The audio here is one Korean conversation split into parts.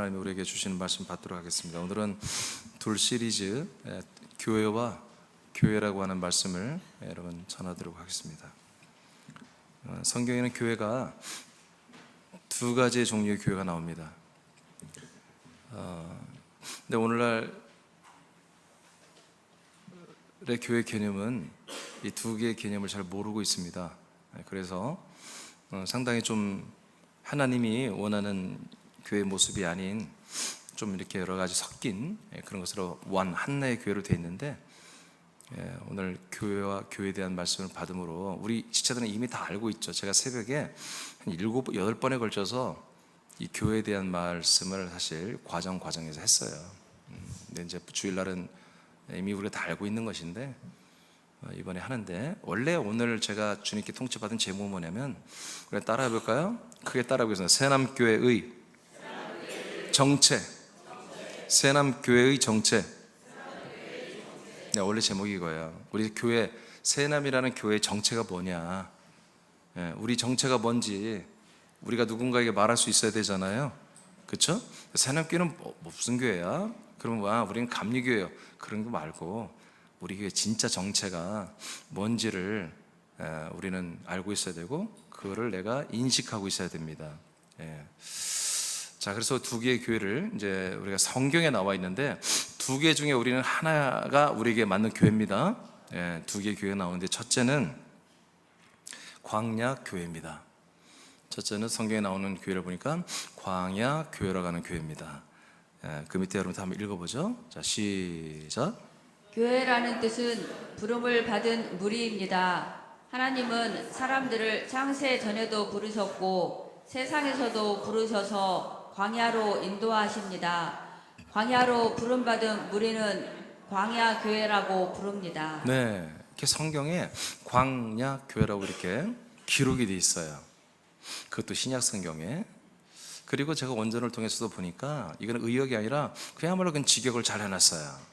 하나님이 우리에게 주시는 말씀 받도록 하겠습니다. 오늘은 둘 시리즈 교회와 교회라고 하는 말씀을 여러분 전하도록 하겠습니다. 성경에는 교회가 두 가지의 종류의 교회가 나옵니다. 근데 오늘날의 교회 개념은 이 두 개의 개념을 잘 모르고 있습니다. 그래서 상당히 좀 하나님이 원하는 교회 모습이 아닌 좀 이렇게 여러 가지 섞인 그런 것으로 하나의 교회로 되어 있는데, 오늘 교회와 교회에 대한 말씀을 받음으로 우리 지체들은 이미 다 알고 있죠. 제가 새벽에 한 7, 8번에 걸쳐서 이 교회에 대한 말씀을 사실 과정에서 했어요. 근데 이제 주일날은 이미 우리가 다 알고 있는 것인데 이번에 하는데, 원래 오늘 제가 주님께 통치받은 제목은 뭐냐면, 우리가 따라해 볼까요? 크게 따라해 보겠습니다. 새남교회의 정체. 새남교회의 정체. 네, 원래 제목이 이거예요. 우리 교회, 새남이라는 교회의 정체가 뭐냐, 우리 정체가 뭔지 우리가 누군가에게 말할 수 있어야 되잖아요. 그렇죠? 새남교회는 무슨 교회야? 그러면 우리는 감리교회요. 그런 거 말고 우리 교회 진짜 정체가 뭔지를 우리는 알고 있어야 되고, 그거를 내가 인식하고 있어야 됩니다. 자, 그래서 두 개의 교회를 이제 우리가 성경에 나와 있는데, 두 개 중에 우리는 하나가 우리에게 맞는 교회입니다. 두 개의 교회가 나오는데, 첫째는 광야 교회입니다. 첫째는 성경에 나오는 교회를 보니까 광야 교회라고 하는 교회입니다. 그 밑에 여러분 한번 읽어보죠. 자, 시작. 교회라는 뜻은 부름을 받은 무리입니다. 하나님은 사람들을 창세 전에도 부르셨고 세상에서도 부르셔서 광야로 인도하십니다. 광야로 부름받은 무리는 광야 교회라고 부릅니다. 네, 이렇게 성경에 광야 교회라고 이렇게 기록이 돼 있어요. 그것도 신약 성경에. 그리고 제가 원전을 통해서도 보니까 이건 의역이 아니라 그야말로 그냥 직역을 잘 해놨어요.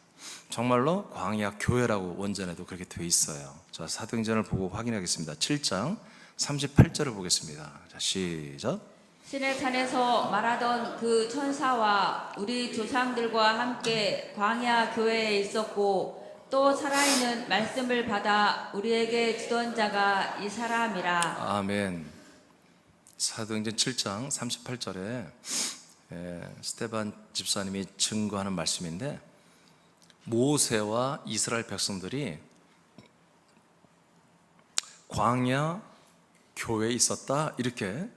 정말로 광야 교회라고 원전에도 그렇게 되어 있어요. 자, 사도행전을 보고 확인하겠습니다. 7장 38절을 보겠습니다. 자, 시작. 신의 산에서 말하던 그 천사와 우리 조상들과 함께 광야 교회에 있었고 또 살아있는 말씀을 받아 우리에게 주던 자가 이 사람이라. 아멘. 사도행전 7장 38절에 스데반 집사님이 증거하는 말씀인데, 모세와 이스라엘 백성들이 광야 교회에 있었다, 이렇게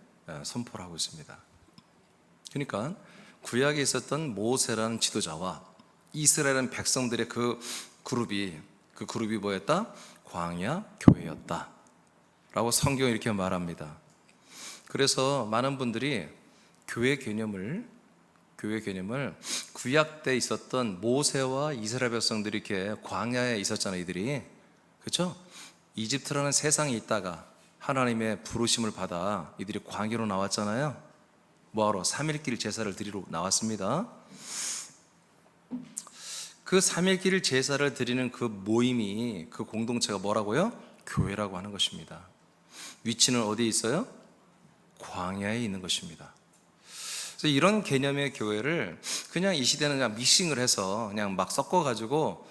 선포를 하고 있습니다. 그러니까 구약에 있었던 모세라는 지도자와 이스라엘은 백성들의 그 그룹이 뭐였다? 광야 교회였다 라고 성경이 이렇게 말합니다. 그래서 많은 분들이 교회 개념을 구약 때 있었던 모세와 이스라엘 백성들이 이렇게 광야에 있었잖아요. 이들이, 그렇죠? 이집트라는 세상에 있다가 하나님의 부르심을 받아 이들이 광야로 나왔잖아요. 뭐하러? 3일길 제사를 드리러 나왔습니다. 그 3일길 제사를 드리는 그 모임이, 그 공동체가 뭐라고요? 교회라고 하는 것입니다. 위치는 어디에 있어요? 광야에 있는 것입니다. 그래서 이런 개념의 교회를 그냥 이 시대는 그냥 믹싱을 해서 그냥 막 섞어가지고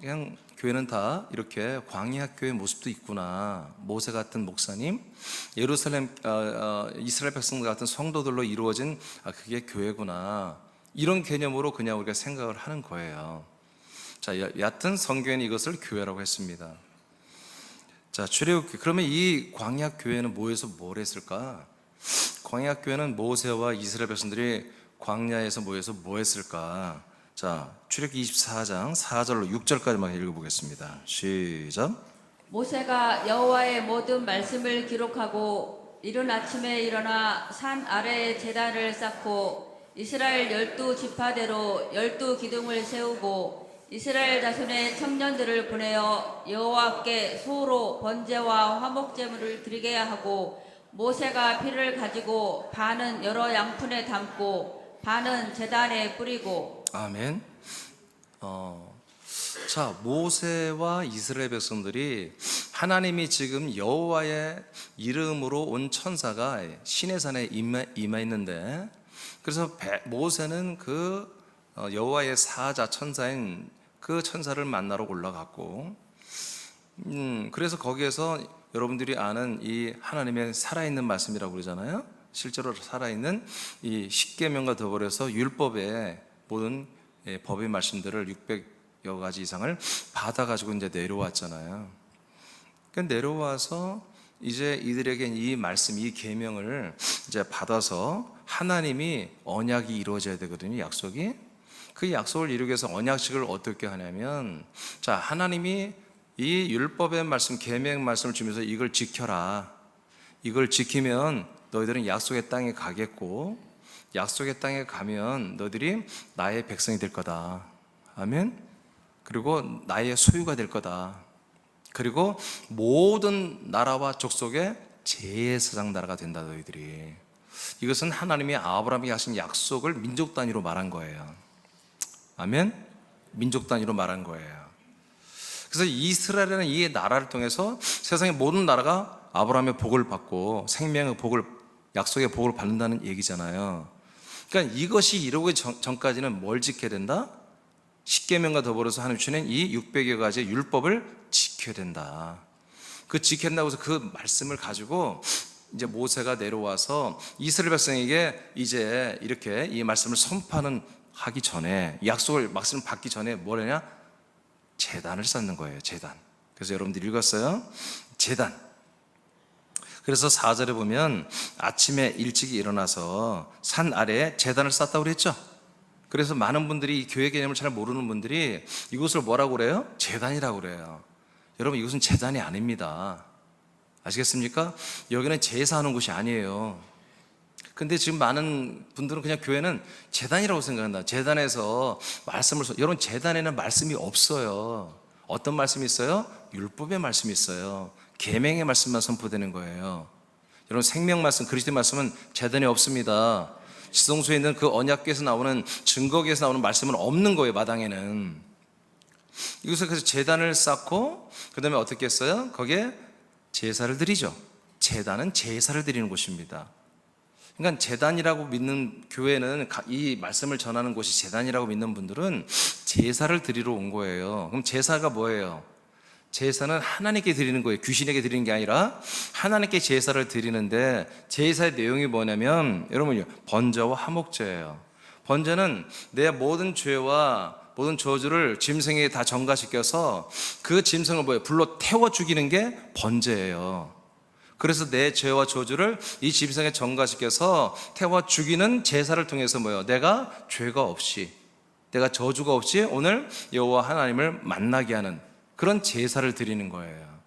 그냥 교회는 다 이렇게 광야 교회 모습도 있구나, 모세 같은 목사님, 예루살렘 이스라엘 백성들 같은 성도들로 이루어진 그게 교회구나, 이런 개념으로 그냥 우리가 생각을 하는 거예요. 자, 얕은 성경에는 이것을 교회라고 했습니다. 자, 출애굽기. 그러면 이 광야 교회는 뭐해서 뭘 했을까? 광야 교회는 모세와 이스라엘 백성들이 광야에서 모여서 뭐 했을까? 자, 출애굽기 24장 4절로 6절까지만 읽어보겠습니다. 시작. 모세가 여호와의 모든 말씀을 기록하고 이른 아침에 일어나 산 아래에 제단을 쌓고 이스라엘 12지파대로 12기둥을 세우고 이스라엘 자손의 청년들을 보내어 여호와께 소로 번제와 화목제물을 드리게 하고, 모세가 피를 가지고 반은 여러 양푼에 담고 반은 제단에 뿌리고. 아멘. 자, 모세와 이스라엘 백성들이 하나님이 지금 여호와의 이름으로 온 천사가 시내산에 임하 있는데, 그래서 모세는 그 여호와의 사자 천사인 그 천사를 만나러 올라갔고, 그래서 거기에서 여러분들이 아는 이 하나님의 살아있는 말씀이라고 그러잖아요. 실제로 살아있는 이 십계명과 더불어서 율법의 모든 법의 말씀들을 600여 가지 이상을 받아가지고 이제 내려왔잖아요. 그러니까 내려와서 이제 이들에게 이 말씀, 이 계명을 이제 받아서 하나님이 언약이 이루어져야 되거든요. 약속이. 그 약속을 이루기 위해서 언약식을 어떻게 하냐면, 자, 하나님이 이 율법의 말씀, 계명 말씀을 주면서 이걸 지켜라. 이걸 지키면 너희들은 약속의 땅에 가겠고, 약속의 땅에 가면 너희들이 나의 백성이 될 거다. 아멘. 그리고 나의 소유가 될 거다. 그리고 모든 나라와 족속의 제사장 나라가 된다. 너희들이. 이것은 하나님이 아브라함에게 하신 약속을 민족 단위로 말한 거예요. 아멘. 민족 단위로 말한 거예요. 그래서 이스라엘이라는 이 나라를 통해서 세상의 모든 나라가 아브라함의 복을 받고 생명의 복을, 약속의 복을 받는다는 얘기잖아요. 그러니까 이것이 이루기 전까지는 뭘 지켜야 된다? 십계명과 더불어서 하나님 주는 이 600여 가지의 율법을 지켜야 된다. 그 지킨다고 해서 그 말씀을 가지고 이제 모세가 내려와서 이스라엘 백성에게 이제 이렇게 이 말씀을 하기 전에, 약속을 말씀을 받기 전에 뭘 하냐? 제단을 쌓는 거예요. 제단. 그래서 여러분들 읽었어요? 제단. 그래서 4절에 보면 아침에 일찍이 일어나서 산 아래에 제단을 쌓았다고 그랬죠. 그래서 많은 분들이 이 교회 개념을 잘 모르는 분들이 이곳을 뭐라고 그래요? 제단이라고 그래요. 여러분, 이곳은 제단이 아닙니다. 아시겠습니까? 여기는 제사하는 곳이 아니에요. 근데 지금 많은 분들은 그냥 교회는 제단이라고 생각한다. 제단에서 말씀을 여러분, 제단에는 말씀이 없어요. 어떤 말씀이 있어요? 율법의 말씀이 있어요. 계명의 말씀만 선포되는 거예요. 여러분, 생명 말씀, 그리스도의 말씀은 제단에 없습니다. 지성소에 있는 그 언약궤에서 나오는, 증거궤에서 나오는 말씀은 없는 거예요. 마당에는. 이곳에 그래서 제단을 쌓고 그 다음에 어떻게 했어요? 거기에 제사를 드리죠. 제단은 제사를 드리는 곳입니다. 그러니까 제단이라고 믿는 교회는, 이 말씀을 전하는 곳이 제단이라고 믿는 분들은 제사를 드리러 온 거예요. 그럼 제사가 뭐예요? 제사는 하나님께 드리는 거예요. 귀신에게 드리는 게 아니라 하나님께 제사를 드리는데, 제사의 내용이 뭐냐면 여러분, 번제와 화목제예요. 번제는 내 모든 죄와 모든 저주를 짐승에게 다 전가시켜서 그 짐승을 불로 태워 죽이는 게 번제예요. 그래서 내 죄와 저주를 이 짐승에 전가시켜서 태워 죽이는 제사를 통해서 내가 죄가 없이, 내가 저주가 없이 오늘 여호와 하나님을 만나게 하는 그런 제사를 드리는 거예요.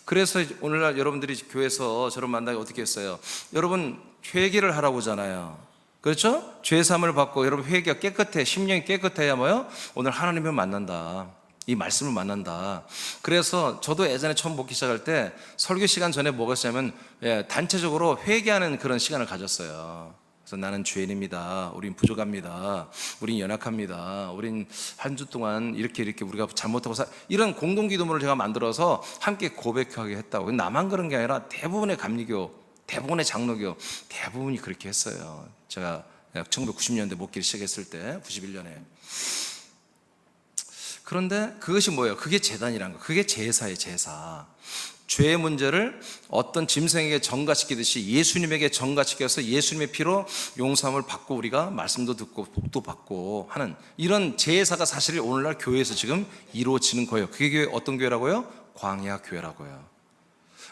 그래서 오늘날 여러분들이 교회에서 저를 만나게 어떻게 했어요? 여러분, 회개를 하라고 하잖아요. 그렇죠? 죄사함을 받고 여러분 회개가 깨끗해, 심령이 깨끗해야 오늘 하나님을 만난다. 이 말씀을 만난다. 그래서 저도 예전에 처음 목회 시작할 때 설교 시간 전에 뭐가 있었냐면 단체적으로 회개하는 그런 시간을 가졌어요. 그래서 나는 죄인입니다. 우린 부족합니다. 우린 연약합니다. 우린 한 주 동안 이렇게 우리가 잘못하고 이런 공동기도문을 제가 만들어서 함께 고백하게 했다고. 나만 그런 게 아니라 대부분의 감리교, 대부분의 장로교, 대부분이 그렇게 했어요. 제가 1990년대 목회를 시작했을 때, 91년에. 그런데 그것이 뭐예요? 그게 제단이라는 거. 그게 제사예요, 제사. 죄의 문제를 어떤 짐승에게 전가시키듯이 예수님에게 전가시켜서 예수님의 피로 용서함을 받고 우리가 말씀도 듣고 복도 받고 하는 이런 제사가 사실 오늘날 교회에서 지금 이루어지는 거예요. 그게 교회, 어떤 교회라고요? 광야 교회라고요.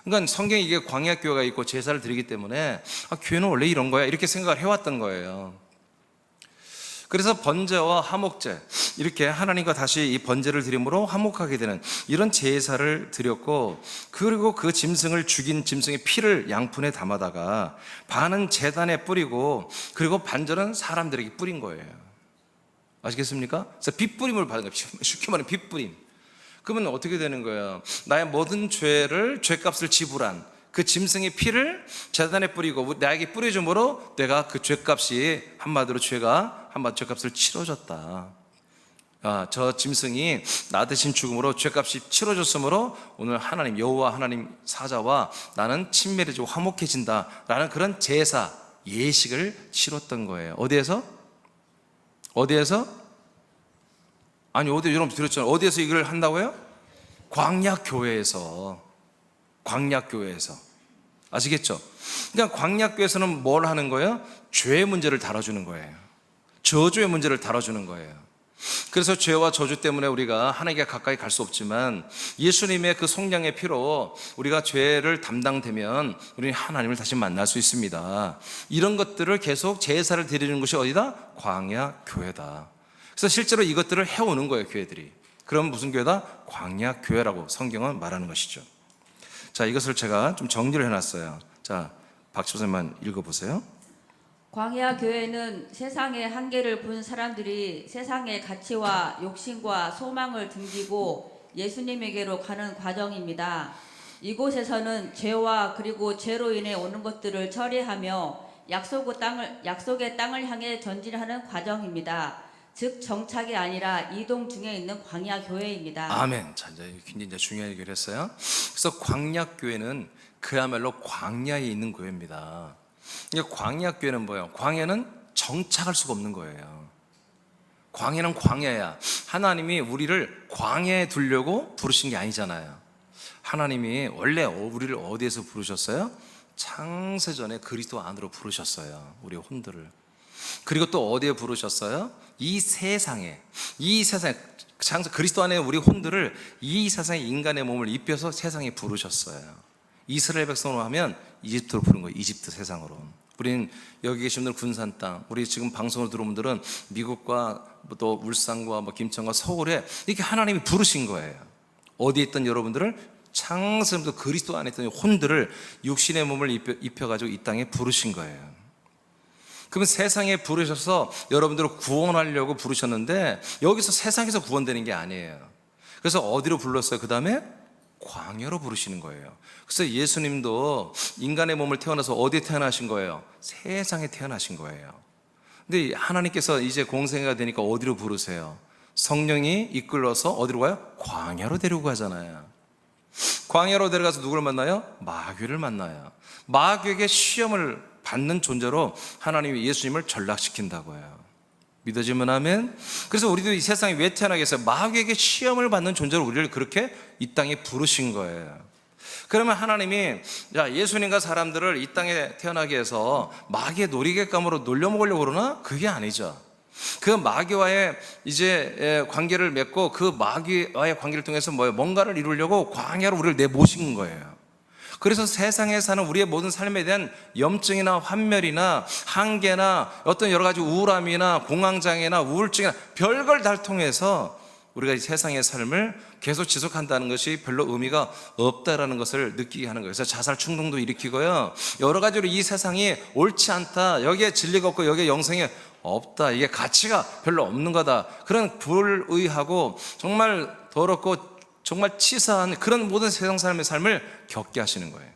그러니까 성경에 이게 광야 교회가 있고 제사를 드리기 때문에 교회는 원래 이런 거야 이렇게 생각을 해왔던 거예요. 그래서 번제와 화목제, 이렇게 하나님과 다시 이 번제를 드림으로 화목하게 되는 이런 제사를 드렸고, 그리고 그 짐승을 죽인 짐승의 피를 양푼에 담아다가 반은 제단에 뿌리고, 그리고 반절은 사람들에게 뿌린 거예요. 아시겠습니까? 그래서 빗뿌림을 받은 거예요. 쉽게 말하면 빗뿌림. 그러면 어떻게 되는 거예요? 나의 모든 죄값을 지불한 그 짐승의 피를 제단에 뿌리고 나에게 뿌려줌으로 내가 그 죄값이 한마디로 죄값을 치러줬다. 저 짐승이 나 대신 죽음으로 죄값이 치러졌으므로 오늘 하나님 여호와 하나님 사자와 나는 친밀해지고 화목해진다라는 그런 제사, 예식을 치렀던 거예요. 어디에서? 어디에서? 아니, 어디 여러분 들었잖아요. 어디에서 이걸 한다고요? 광야교회에서. 광야교회에서. 아시겠죠? 그러니까 광야교회에서는 뭘 하는 거예요? 죄의 문제를 다뤄주는 거예요. 저주의 문제를 다뤄주는 거예요. 그래서 죄와 저주 때문에 우리가 하나님께 가까이 갈 수 없지만 예수님의 그 속량의 피로 우리가 죄를 담당되면 우리는 하나님을 다시 만날 수 있습니다. 이런 것들을 계속 제사를 드리는 것이 어디다? 광야교회다. 그래서 실제로 이것들을 해오는 거예요, 교회들이. 그럼 무슨 교회다? 광야교회라고 성경은 말하는 것이죠. 자, 이것을 제가 좀 정리를 해놨어요. 자, 박집사님만 읽어보세요. 광야 교회는 세상의 한계를 본 사람들이 세상의 가치와 욕심과 소망을 등지고 예수님에게로 가는 과정입니다. 이곳에서는 죄와 그리고 죄로 인해 오는 것들을 처리하며 약속의 땅을 향해 전진하는 과정입니다. 즉 정착이 아니라 이동 중에 있는 광야 교회입니다. 아멘. 자, 이제 굉장히 중요한 얘기를 했어요. 그래서 광야교회는 그야말로 광야에 있는 교회입니다. 그러니까 광야교회는 뭐예요? 광야는 정착할 수가 없는 거예요. 광야는 광야야. 하나님이 우리를 광야에 두려고 부르신 게 아니잖아요. 하나님이 원래 우리를 어디에서 부르셨어요? 창세전에 그리스도 안으로 부르셨어요. 우리 혼들을. 그리고 또 어디에 부르셨어요? 이 세상에 그리스도 안에 우리 혼들을 이 세상에 인간의 몸을 입혀서 세상에 부르셨어요. 이스라엘 백성으로 하면 이집트로 부른 거예요. 이집트 세상으로. 우리는 여기 계신 분들 군산 땅, 우리 지금 방송을 들어온 분들은 미국과 또 울산과 김천과 서울에 이렇게 하나님이 부르신 거예요. 어디에 있던 여러분들을 창세부터 그리스도 안에 있던 혼들을 육신의 몸을 입혀가지고 이 땅에 부르신 거예요. 그러면 세상에 부르셔서 여러분들을 구원하려고 부르셨는데 여기서 세상에서 구원되는 게 아니에요. 그래서 어디로 불렀어요? 그 다음에 광야로 부르시는 거예요. 그래서 예수님도 인간의 몸을 태어나서 어디에 태어나신 거예요? 세상에 태어나신 거예요. 근데 하나님께서 이제 공생애가 되니까 어디로 부르세요? 성령이 이끌어서 어디로 가요? 광야로 데리고 가잖아요. 광야로 데려가서 누구를 만나요? 마귀를 만나요. 마귀에게 시험을 받는 존재로 하나님이 예수님을 전락시킨다고 해요. 믿어지면 아멘. 그래서 우리도 이 세상에 왜 태어나겠어요? 마귀에게 시험을 받는 존재로 우리를 그렇게 이 땅에 부르신 거예요. 그러면 하나님이 예수님과 사람들을 이 땅에 태어나게 해서 마귀의 놀이객감으로 놀려먹으려고 그러나? 그게 아니죠. 그 마귀와의 이제 관계를 맺고 그 마귀와의 관계를 통해서 뭔가를 이루려고 광야로 우리를 내모신 거예요. 그래서 세상에 사는 우리의 모든 삶에 대한 염증이나 환멸이나 한계나 어떤 여러 가지 우울함이나 공황장애나 우울증이나 별걸 다 통해서 우리가 이 세상의 삶을 계속 지속한다는 것이 별로 의미가 없다라는 것을 느끼게 하는 거예요. 그래서 자살 충동도 일으키고요. 여러 가지로 이 세상이 옳지 않다. 여기에 진리가 없고 여기에 영생이 없다. 이게 가치가 별로 없는 거다. 그런 불의하고 정말 더럽고 정말 치사한 그런 모든 세상 삶의 삶을 겪게 하시는 거예요.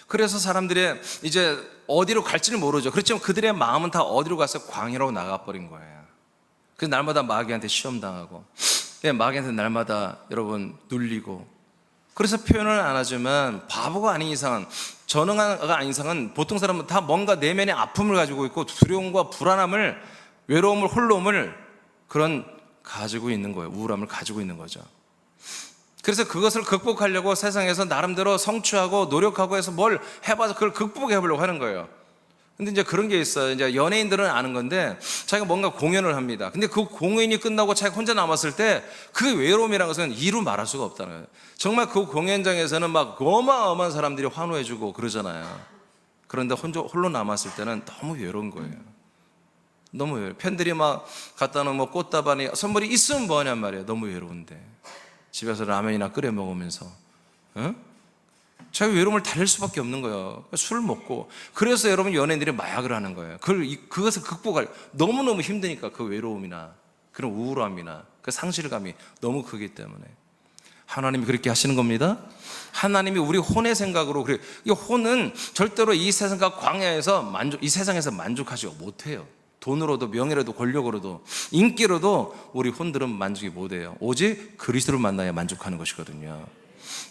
그래서 사람들이 이제 어디로 갈지를 모르죠. 그렇지만 그들의 마음은 다 어디로 가서 광야로 나가버린 거예요. 그래서 날마다 마귀한테 시험당하고 마귀한테 날마다 여러분 눌리고, 그래서 표현을 안 하지만 바보가 아닌 이상은, 전능가 아닌 이상은 보통 사람은 다 뭔가 내면의 아픔을 가지고 있고 두려움과 불안함을, 외로움을, 홀로움을 그런 가지고 있는 거예요. 우울함을 가지고 있는 거죠. 그래서 그것을 극복하려고 세상에서 나름대로 성취하고 노력하고 해서 뭘 해봐서 그걸 극복해 보려고 하는 거예요. 근데 이제 그런 게 있어요. 이제 연예인들은 아는 건데, 자기가 뭔가 공연을 합니다. 근데 그 공연이 끝나고 자기가 혼자 남았을 때 그 외로움이라는 것은 이루 말할 수가 없다는 거예요. 정말 그 공연장에서는 막 어마어마한 사람들이 환호해주고 그러잖아요. 그런데 홀로 남았을 때는 너무 외로운 거예요. 너무 외로워요. 팬들이 막 갖다 놓은 꽃다발이 선물이 있으면 뭐하냔 말이에요. 너무 외로운데 집에서 라면이나 끓여 먹으면서 자기 외로움을 달랠 수밖에 없는 거예요. 술을 먹고. 그래서 여러분 연예인들이 마약을 하는 거예요. 그것을 극복할, 너무너무 힘드니까 그 외로움이나 그런 우울함이나 그 상실감이 너무 크기 때문에 하나님이 그렇게 하시는 겁니다. 하나님이 우리 혼의 생각으로 그래요. 이 혼은 절대로 이 세상과 광야에서 이 세상에서 만족하지 못해요. 돈으로도 명예로도 권력으로도 인기로도 우리 혼들은 만족이 못해요. 오직 그리스도를 만나야 만족하는 것이거든요.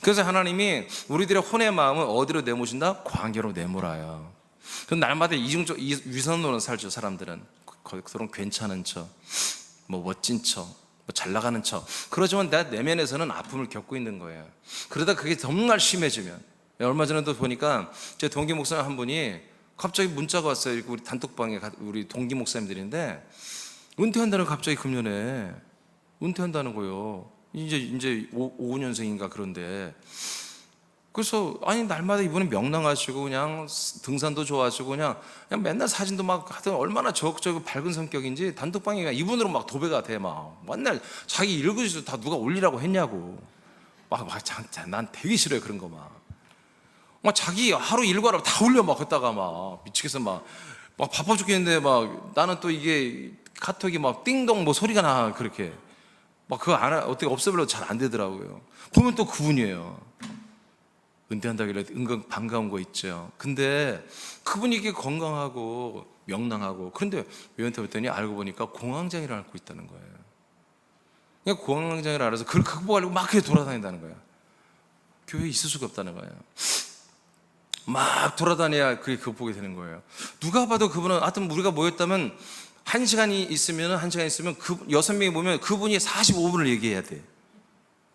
그래서 하나님이 우리들의 혼의 마음을 어디로 내모신다? 광야로 내몰아요. 그럼 날마다 이중적 위선으로 살죠. 사람들은 그런 괜찮은 척, 뭐 멋진 척, 뭐 잘 나가는 척. 그러지만 내 내면에서는 아픔을 겪고 있는 거예요. 그러다 그게 정말 심해지면, 얼마 전에도 보니까 제 동기 목사님 한 분이 갑자기 문자가 왔어요. 이렇게 우리 단톡방에 우리 동기 목사님들인데 은퇴한다는, 갑자기 금년에 은퇴한다는 거예요. 이제 55년생인가 그런데. 그래서 아니 날마다 이분은 명랑하시고 그냥 등산도 좋아하시고 그냥 맨날 사진도 막 하여튼 얼마나 적극적이고 밝은 성격인지 단톡방에 그냥 이분으로 막 도배가 돼. 막 맨날 자기 일거지도 다 누가 올리라고 했냐고. 난 되게 싫어요 그런 거 막 자기 하루 일과를 다 올려 막 걷다가 막 미치겠어. 막 바빠 죽겠는데 막 나는 또 이게 카톡이 막 띵동 뭐 소리가 나. 그렇게 막 그거 어떻게 없애보려고 잘 안 되더라고요. 보면 또 그분이에요. 은퇴한다길래 은근 반가운 거 있죠. 근데 그분이 이게 건강하고 명랑하고, 그런데 왜 은퇴했더니 알고 보니까 공황장애를 앓고 있다는 거예요. 그냥 공황장애를 앓아서 그걸 극복하려고 막 그렇게 돌아다닌다는 거예요. 교회에 있을 수가 없다는 거예요. 막 돌아다녀야 그게 극복이 되는 거예요. 누가 봐도 그분은, 하여튼 우리가 모였다면 1시간이 있으면 그 6명이 모이면 그분이 45분을 얘기해야 돼.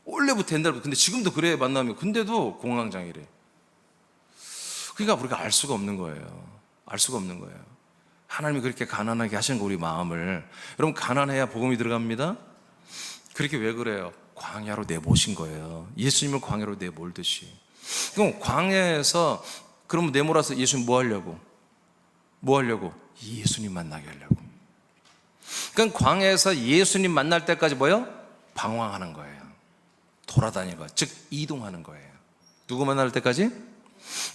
원래부터 옛날부터. 근데 지금도 그래 만나면. 근데도 공황장애래. 그러니까 우리가 알 수가 없는 거예요. 알 수가 없는 거예요. 하나님이 그렇게 가난하게 하신 거, 우리 마음을. 여러분, 가난해야 복음이 들어갑니다. 그렇게 왜 그래요? 광야로 내모신 거예요. 예수님을 광야로 내몰듯이. 그럼 광야에서 그러면 내몰아서 예수님 뭐 하려고? 뭐 하려고? 예수님 만나게 하려고. 그러니까 광야에서 예수님 만날 때까지 뭐예요? 방황하는 거예요. 돌아다니는 거예요. 즉 이동하는 거예요. 누구 만날 때까지?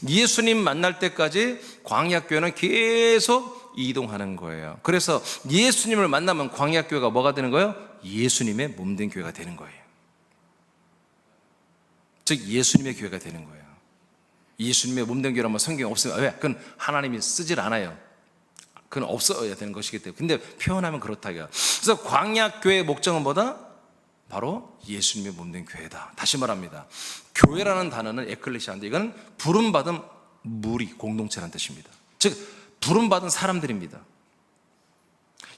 예수님 만날 때까지 광야교회는 계속 이동하는 거예요. 그래서 예수님을 만나면 광야교회가 뭐가 되는 거예요? 예수님의 몸된 교회가 되는 거예요. 즉 예수님의 교회가 되는 거예요. 예수님의 몸된 교회라면 성경에 없으면 왜? 그건 하나님이 쓰질 않아요. 그건 없어야 되는 것이기 때문에. 근데 표현하면 그렇다고요. 그래서 광야교회의 목적은 뭐다? 바로 예수님의 몸된 교회다. 다시 말합니다. 교회라는 단어는 에클레시아인데 이건 부름받은 무리, 공동체라는 뜻입니다. 즉 부름받은 사람들입니다.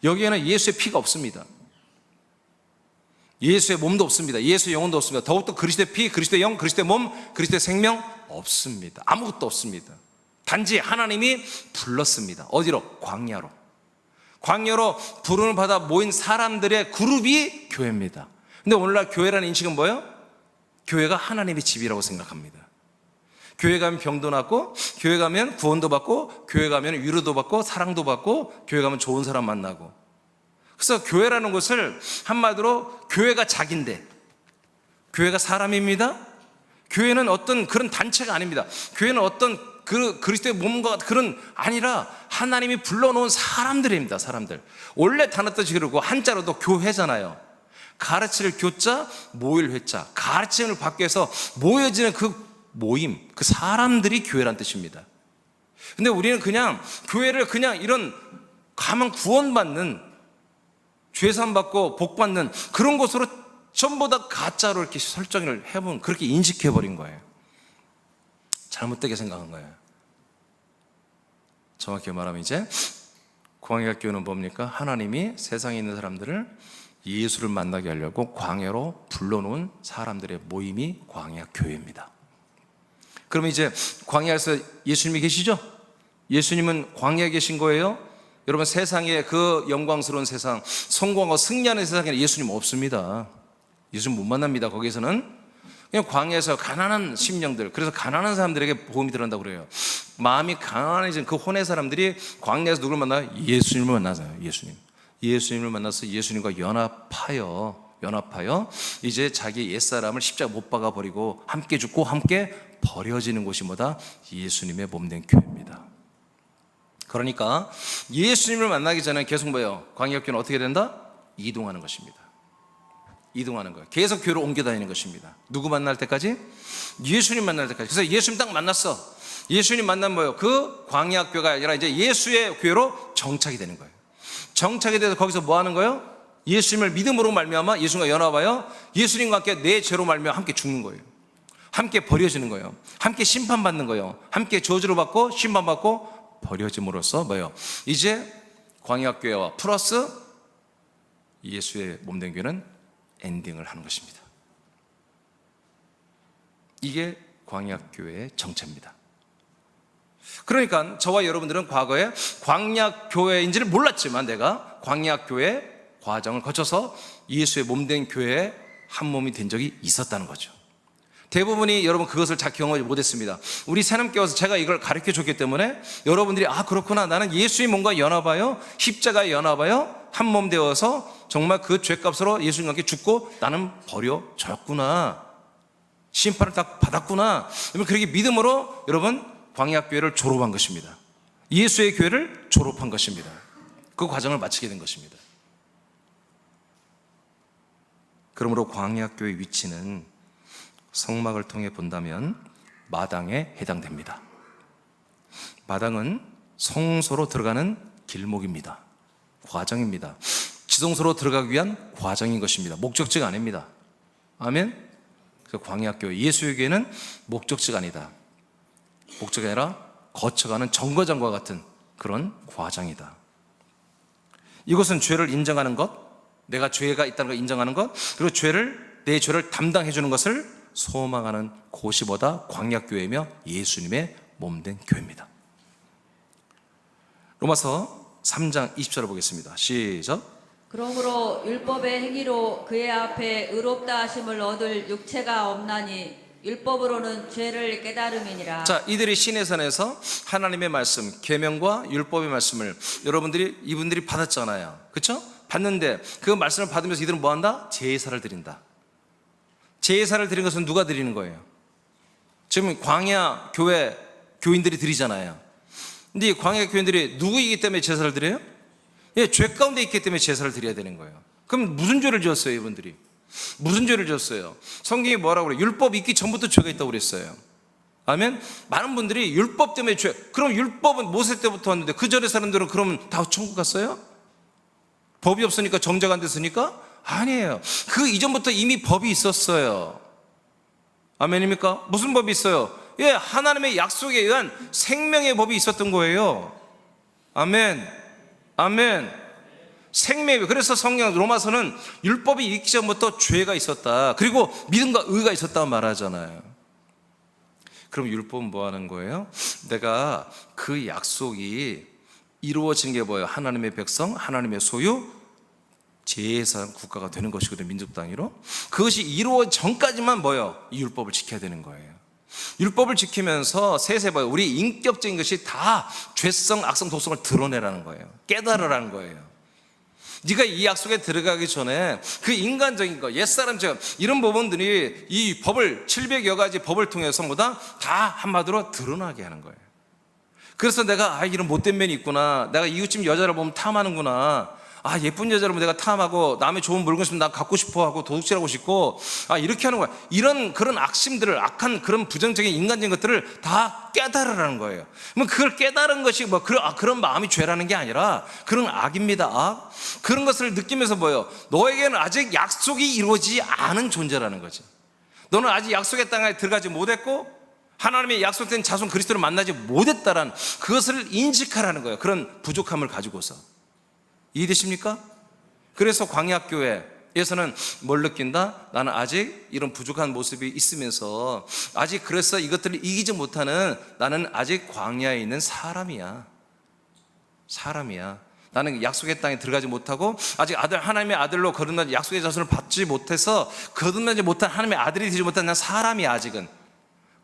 여기에는 예수의 피가 없습니다. 예수의 몸도 없습니다. 예수의 영혼도 없습니다. 더욱더 그리스도의 피, 그리스도의 영, 그리스도의 몸, 그리스도의 생명 없습니다. 아무것도 없습니다. 단지 하나님이 불렀습니다. 어디로? 광야로. 광야로 부름을 받아 모인 사람들의 그룹이 교회입니다. 근데 오늘날 교회라는 인식은 뭐예요? 교회가 하나님의 집이라고 생각합니다. 교회 가면 병도 낫고, 교회 가면 구원도 받고, 교회 가면 위로도 받고, 사랑도 받고, 교회 가면 좋은 사람 만나고. 그래서 교회라는 것을 한마디로 교회가 자기인데, 교회가 사람입니다. 교회는 어떤 그런 단체가 아닙니다. 교회는 어떤 그리스도의 몸과 그런 아니라 하나님이 불러놓은 사람들입니다. 사람들. 원래 단어 뜻이 그러고 한자로도 교회잖아요. 가르칠 교자, 모일 회자. 가르침을 받기 위해서 모여지는 그 모임, 그 사람들이 교회란 뜻입니다. 근데 우리는 그냥 교회를 그냥 이런 가면 구원받는, 죄산 받고 복 받는 그런 곳으로 전부 다 가짜로 이렇게 설정을 해본, 그렇게 인식해버린 거예요. 잘못되게 생각한 거예요. 정확히 말하면 이제 광야교회는 뭡니까? 하나님이 세상에 있는 사람들을 예수를 만나게 하려고 광야로 불러놓은 사람들의 모임이 광야교회입니다. 그러면 이제 광야에서 예수님이 계시죠? 예수님은 광야에 계신 거예요? 여러분, 세상에 그 영광스러운 세상, 성공하고 승리하는 세상에 예수님 없습니다. 예수님 못 만납니다. 거기에서는 그냥 광야에서 가난한 심령들, 그래서 가난한 사람들에게 복음이 들어간다고 그래요. 마음이 가난해진 그 혼의 사람들이 광야에서 누구를 만나요? 예수님을 만나잖아요. 예수님을 만나서 예수님과 연합하여 이제 자기 옛사람을 십자가 못 박아 버리고 함께 죽고 함께 버려지는 곳이 뭐다? 예수님의 몸된 교회입니다. 그러니까 예수님을 만나기 전에 계속 뭐예요? 광야교회는 어떻게 된다? 이동하는 것입니다. 이동하는 거예요. 계속 교회로 옮겨 다니는 것입니다. 누구 만날 때까지? 예수님 만날 때까지. 그래서 예수님 딱 만났어. 예수님 만나면 뭐예요? 그 광야교회가 아니라 이제 예수의 교회로 정착이 되는 거예요. 정착이 돼서 거기서 뭐 하는 거예요? 예수님을 믿음으로 말미암아 예수님과 연합하여 예수님과 함께 내 죄로 말미암아 함께 죽는 거예요. 함께 버려지는 거예요. 함께 심판받는 거예요. 함께 저주를 받고 심판받고 버려짐으로써 뭐예요? 이제 광야교회와 플러스 예수의 몸된 교회는 엔딩을 하는 것입니다. 이게 광야교회의 정체입니다. 그러니까 저와 여러분들은 과거에 광야교회인지를 몰랐지만 내가 광야교회 과정을 거쳐서 예수의 몸된 교회의 한 몸이 된 적이 있었다는 거죠. 대부분이 여러분 그것을 잘 경험하지 못했습니다. 우리 새남께 와서 제가 이걸 가르쳐 줬기 때문에 여러분들이 아 그렇구나, 나는 예수의 몸과 연합하여 십자가에 연합하여 한 몸 되어서 정말 그 죄값으로 예수님과 함께 죽고 나는 버려졌구나, 심판을 딱 받았구나, 여러분 그렇게 믿음으로 여러분 광야교회를 졸업한 것입니다. 예수의 교회를 졸업한 것입니다. 그 과정을 마치게 된 것입니다. 그러므로 광야교회의 위치는 성막을 통해 본다면 마당에 해당됩니다. 마당은 성소로 들어가는 길목입니다. 과정입니다. 지성소로 들어가기 위한 과정인 것입니다. 목적지가 아닙니다. 아멘. 그래서 광야교회, 예수의 교회는 목적지가 아니다. 목적이 아니라 거쳐가는 정거장과 같은 그런 과정이다. 이것은 죄를 인정하는 것, 내가 죄가 있다는 걸 인정하는 것, 그리고 내 죄를 담당해 주는 것을 소망하는 곳이 뭐다? 광야교회이며 예수님의 몸된 교회입니다. 로마서 3장 20절을 보겠습니다. 시작. 그러므로 율법의 행위로 그의 앞에 의롭다 하심을 얻을 육체가 없나니 율법으로는 죄를 깨달음이니라. 자, 이들이 시내산에서 하나님의 말씀, 계명과 율법의 말씀을 이분들이 받았잖아요. 그렇죠? 받는데 그 말씀을 받으면서 이들은 뭐한다? 제사를 드린다. 제사를 드린 것은 누가 드리는 거예요? 지금 광야 교회 교인들이 드리잖아요. 근데 이 광야 교인들이 누구이기 때문에 제사를 드려요? 예, 죄 가운데 있기 때문에 제사를 드려야 되는 거예요. 그럼 무슨 죄를 지었어요, 이분들이? 무슨 죄를 지었어요? 성경이 뭐라고 그래요? 율법 있기 전부터 죄가 있다고 그랬어요. 아멘? 많은 분들이 율법 때문에 죄, 그럼 율법은 모세 때부터 왔는데 그 전에 사람들은 그러면 다 천국 갔어요? 법이 없으니까, 정죄가 안 됐으니까? 아니에요. 그 이전부터 이미 법이 있었어요. 아멘입니까? 무슨 법이 있어요? 예, 하나님의 약속에 의한 생명의 법이 있었던 거예요. 아멘. 아멘. 생명의, 그래서 성경 로마서는 율법이 있기 전부터 죄가 있었다, 그리고 믿음과 의가 있었다고 말하잖아요. 그럼 율법은 뭐 하는 거예요? 내가 그 약속이 이루어지는 게 뭐예요? 하나님의 백성, 하나님의 소유, 제사장 국가가 되는 것이거든요. 민족 단위로. 그것이 이루어지기 전까지만 뭐예요? 이 율법을 지켜야 되는 거예요. 율법을 지키면서 세세봐요. 우리 인격적인 것이 다 죄성, 악성, 도성을 드러내라는 거예요. 깨달으라는 거예요. 네가 이 약속에 들어가기 전에 그 인간적인 거, 옛사람처럼 이런 부분들이 이 법을 700여 가지 법을 통해서 뭐다 다 한마디로 드러나게 하는 거예요. 그래서 내가 이런 못된 면이 있구나, 내가 이웃집 여자를 보면 탐하는구나, 예쁜 여자를 보면 내가 탐하고 남의 좋은 물건 있으면 나 갖고 싶어 하고 도둑질하고 싶고 이렇게 하는 거야. 이런 그런 악심들을, 악한 그런 부정적인 인간적인 것들을 다 깨달으라는 거예요. 그럼 그걸 깨달은 것이 그런 마음이 죄라는 게 아니라 그런 악입니다. 악. 그런 것을 느끼면서 뭐예요? 너에게는 아직 약속이 이루어지지 않은 존재라는 거지. 너는 아직 약속의 땅에 들어가지 못했고 하나님의 약속된 자손 그리스도를 만나지 못했다라는 그것을 인식하라는 거예요. 그런 부족함을 가지고서. 이해되십니까? 그래서 광야교회에서는 뭘 느낀다? 나는 아직 이런 부족한 모습이 있으면서 아직 그래서 이것들을 이기지 못하는 나는 아직 광야에 있는 사람이야. 나는 약속의 땅에 들어가지 못하고 아직 하나님의 아들로 거듭난 약속의 자손을 받지 못해서 거듭나지 못한 하나님의 아들이 되지 못한 난 사람이야. 아직은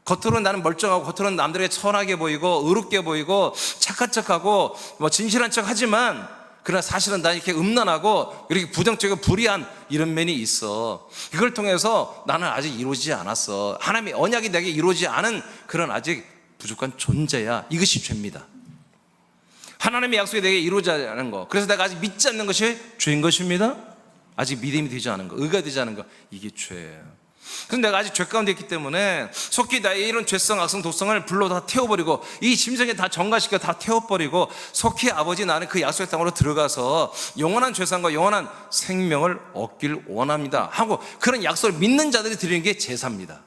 겉으로는 나는 멀쩡하고 겉으로는 남들에게 선하게 보이고 의롭게 보이고 착한 척하고 진실한 척 하지만 그러나 사실은 나 이렇게 음란하고 이렇게 부정적이고 불의한 이런 면이 있어. 이걸 통해서 나는 아직 이루어지지 않았어. 하나님의 언약이 내게 이루어지지 않은 그런 아직 부족한 존재야. 이것이 죄입니다. 하나님의 약속이 내게 이루어지지 않은 거, 그래서 내가 아직 믿지 않는 것이 죄인 것입니다. 아직 믿음이 되지 않은 거, 의가 되지 않은 거, 이게 죄예요. 그래서 내가 아직 죄 가운데 있기 때문에 속히 나의 이런 죄성, 악성, 도성을 불로 다 태워버리고 이 심성에 다 정가시켜 다 태워버리고 속히 아버지 나는 그 약속의 땅으로 들어가서 영원한 죄상과 영원한 생명을 얻길 원합니다 하고 그런 약속을 믿는 자들이 드리는 게 제사입니다.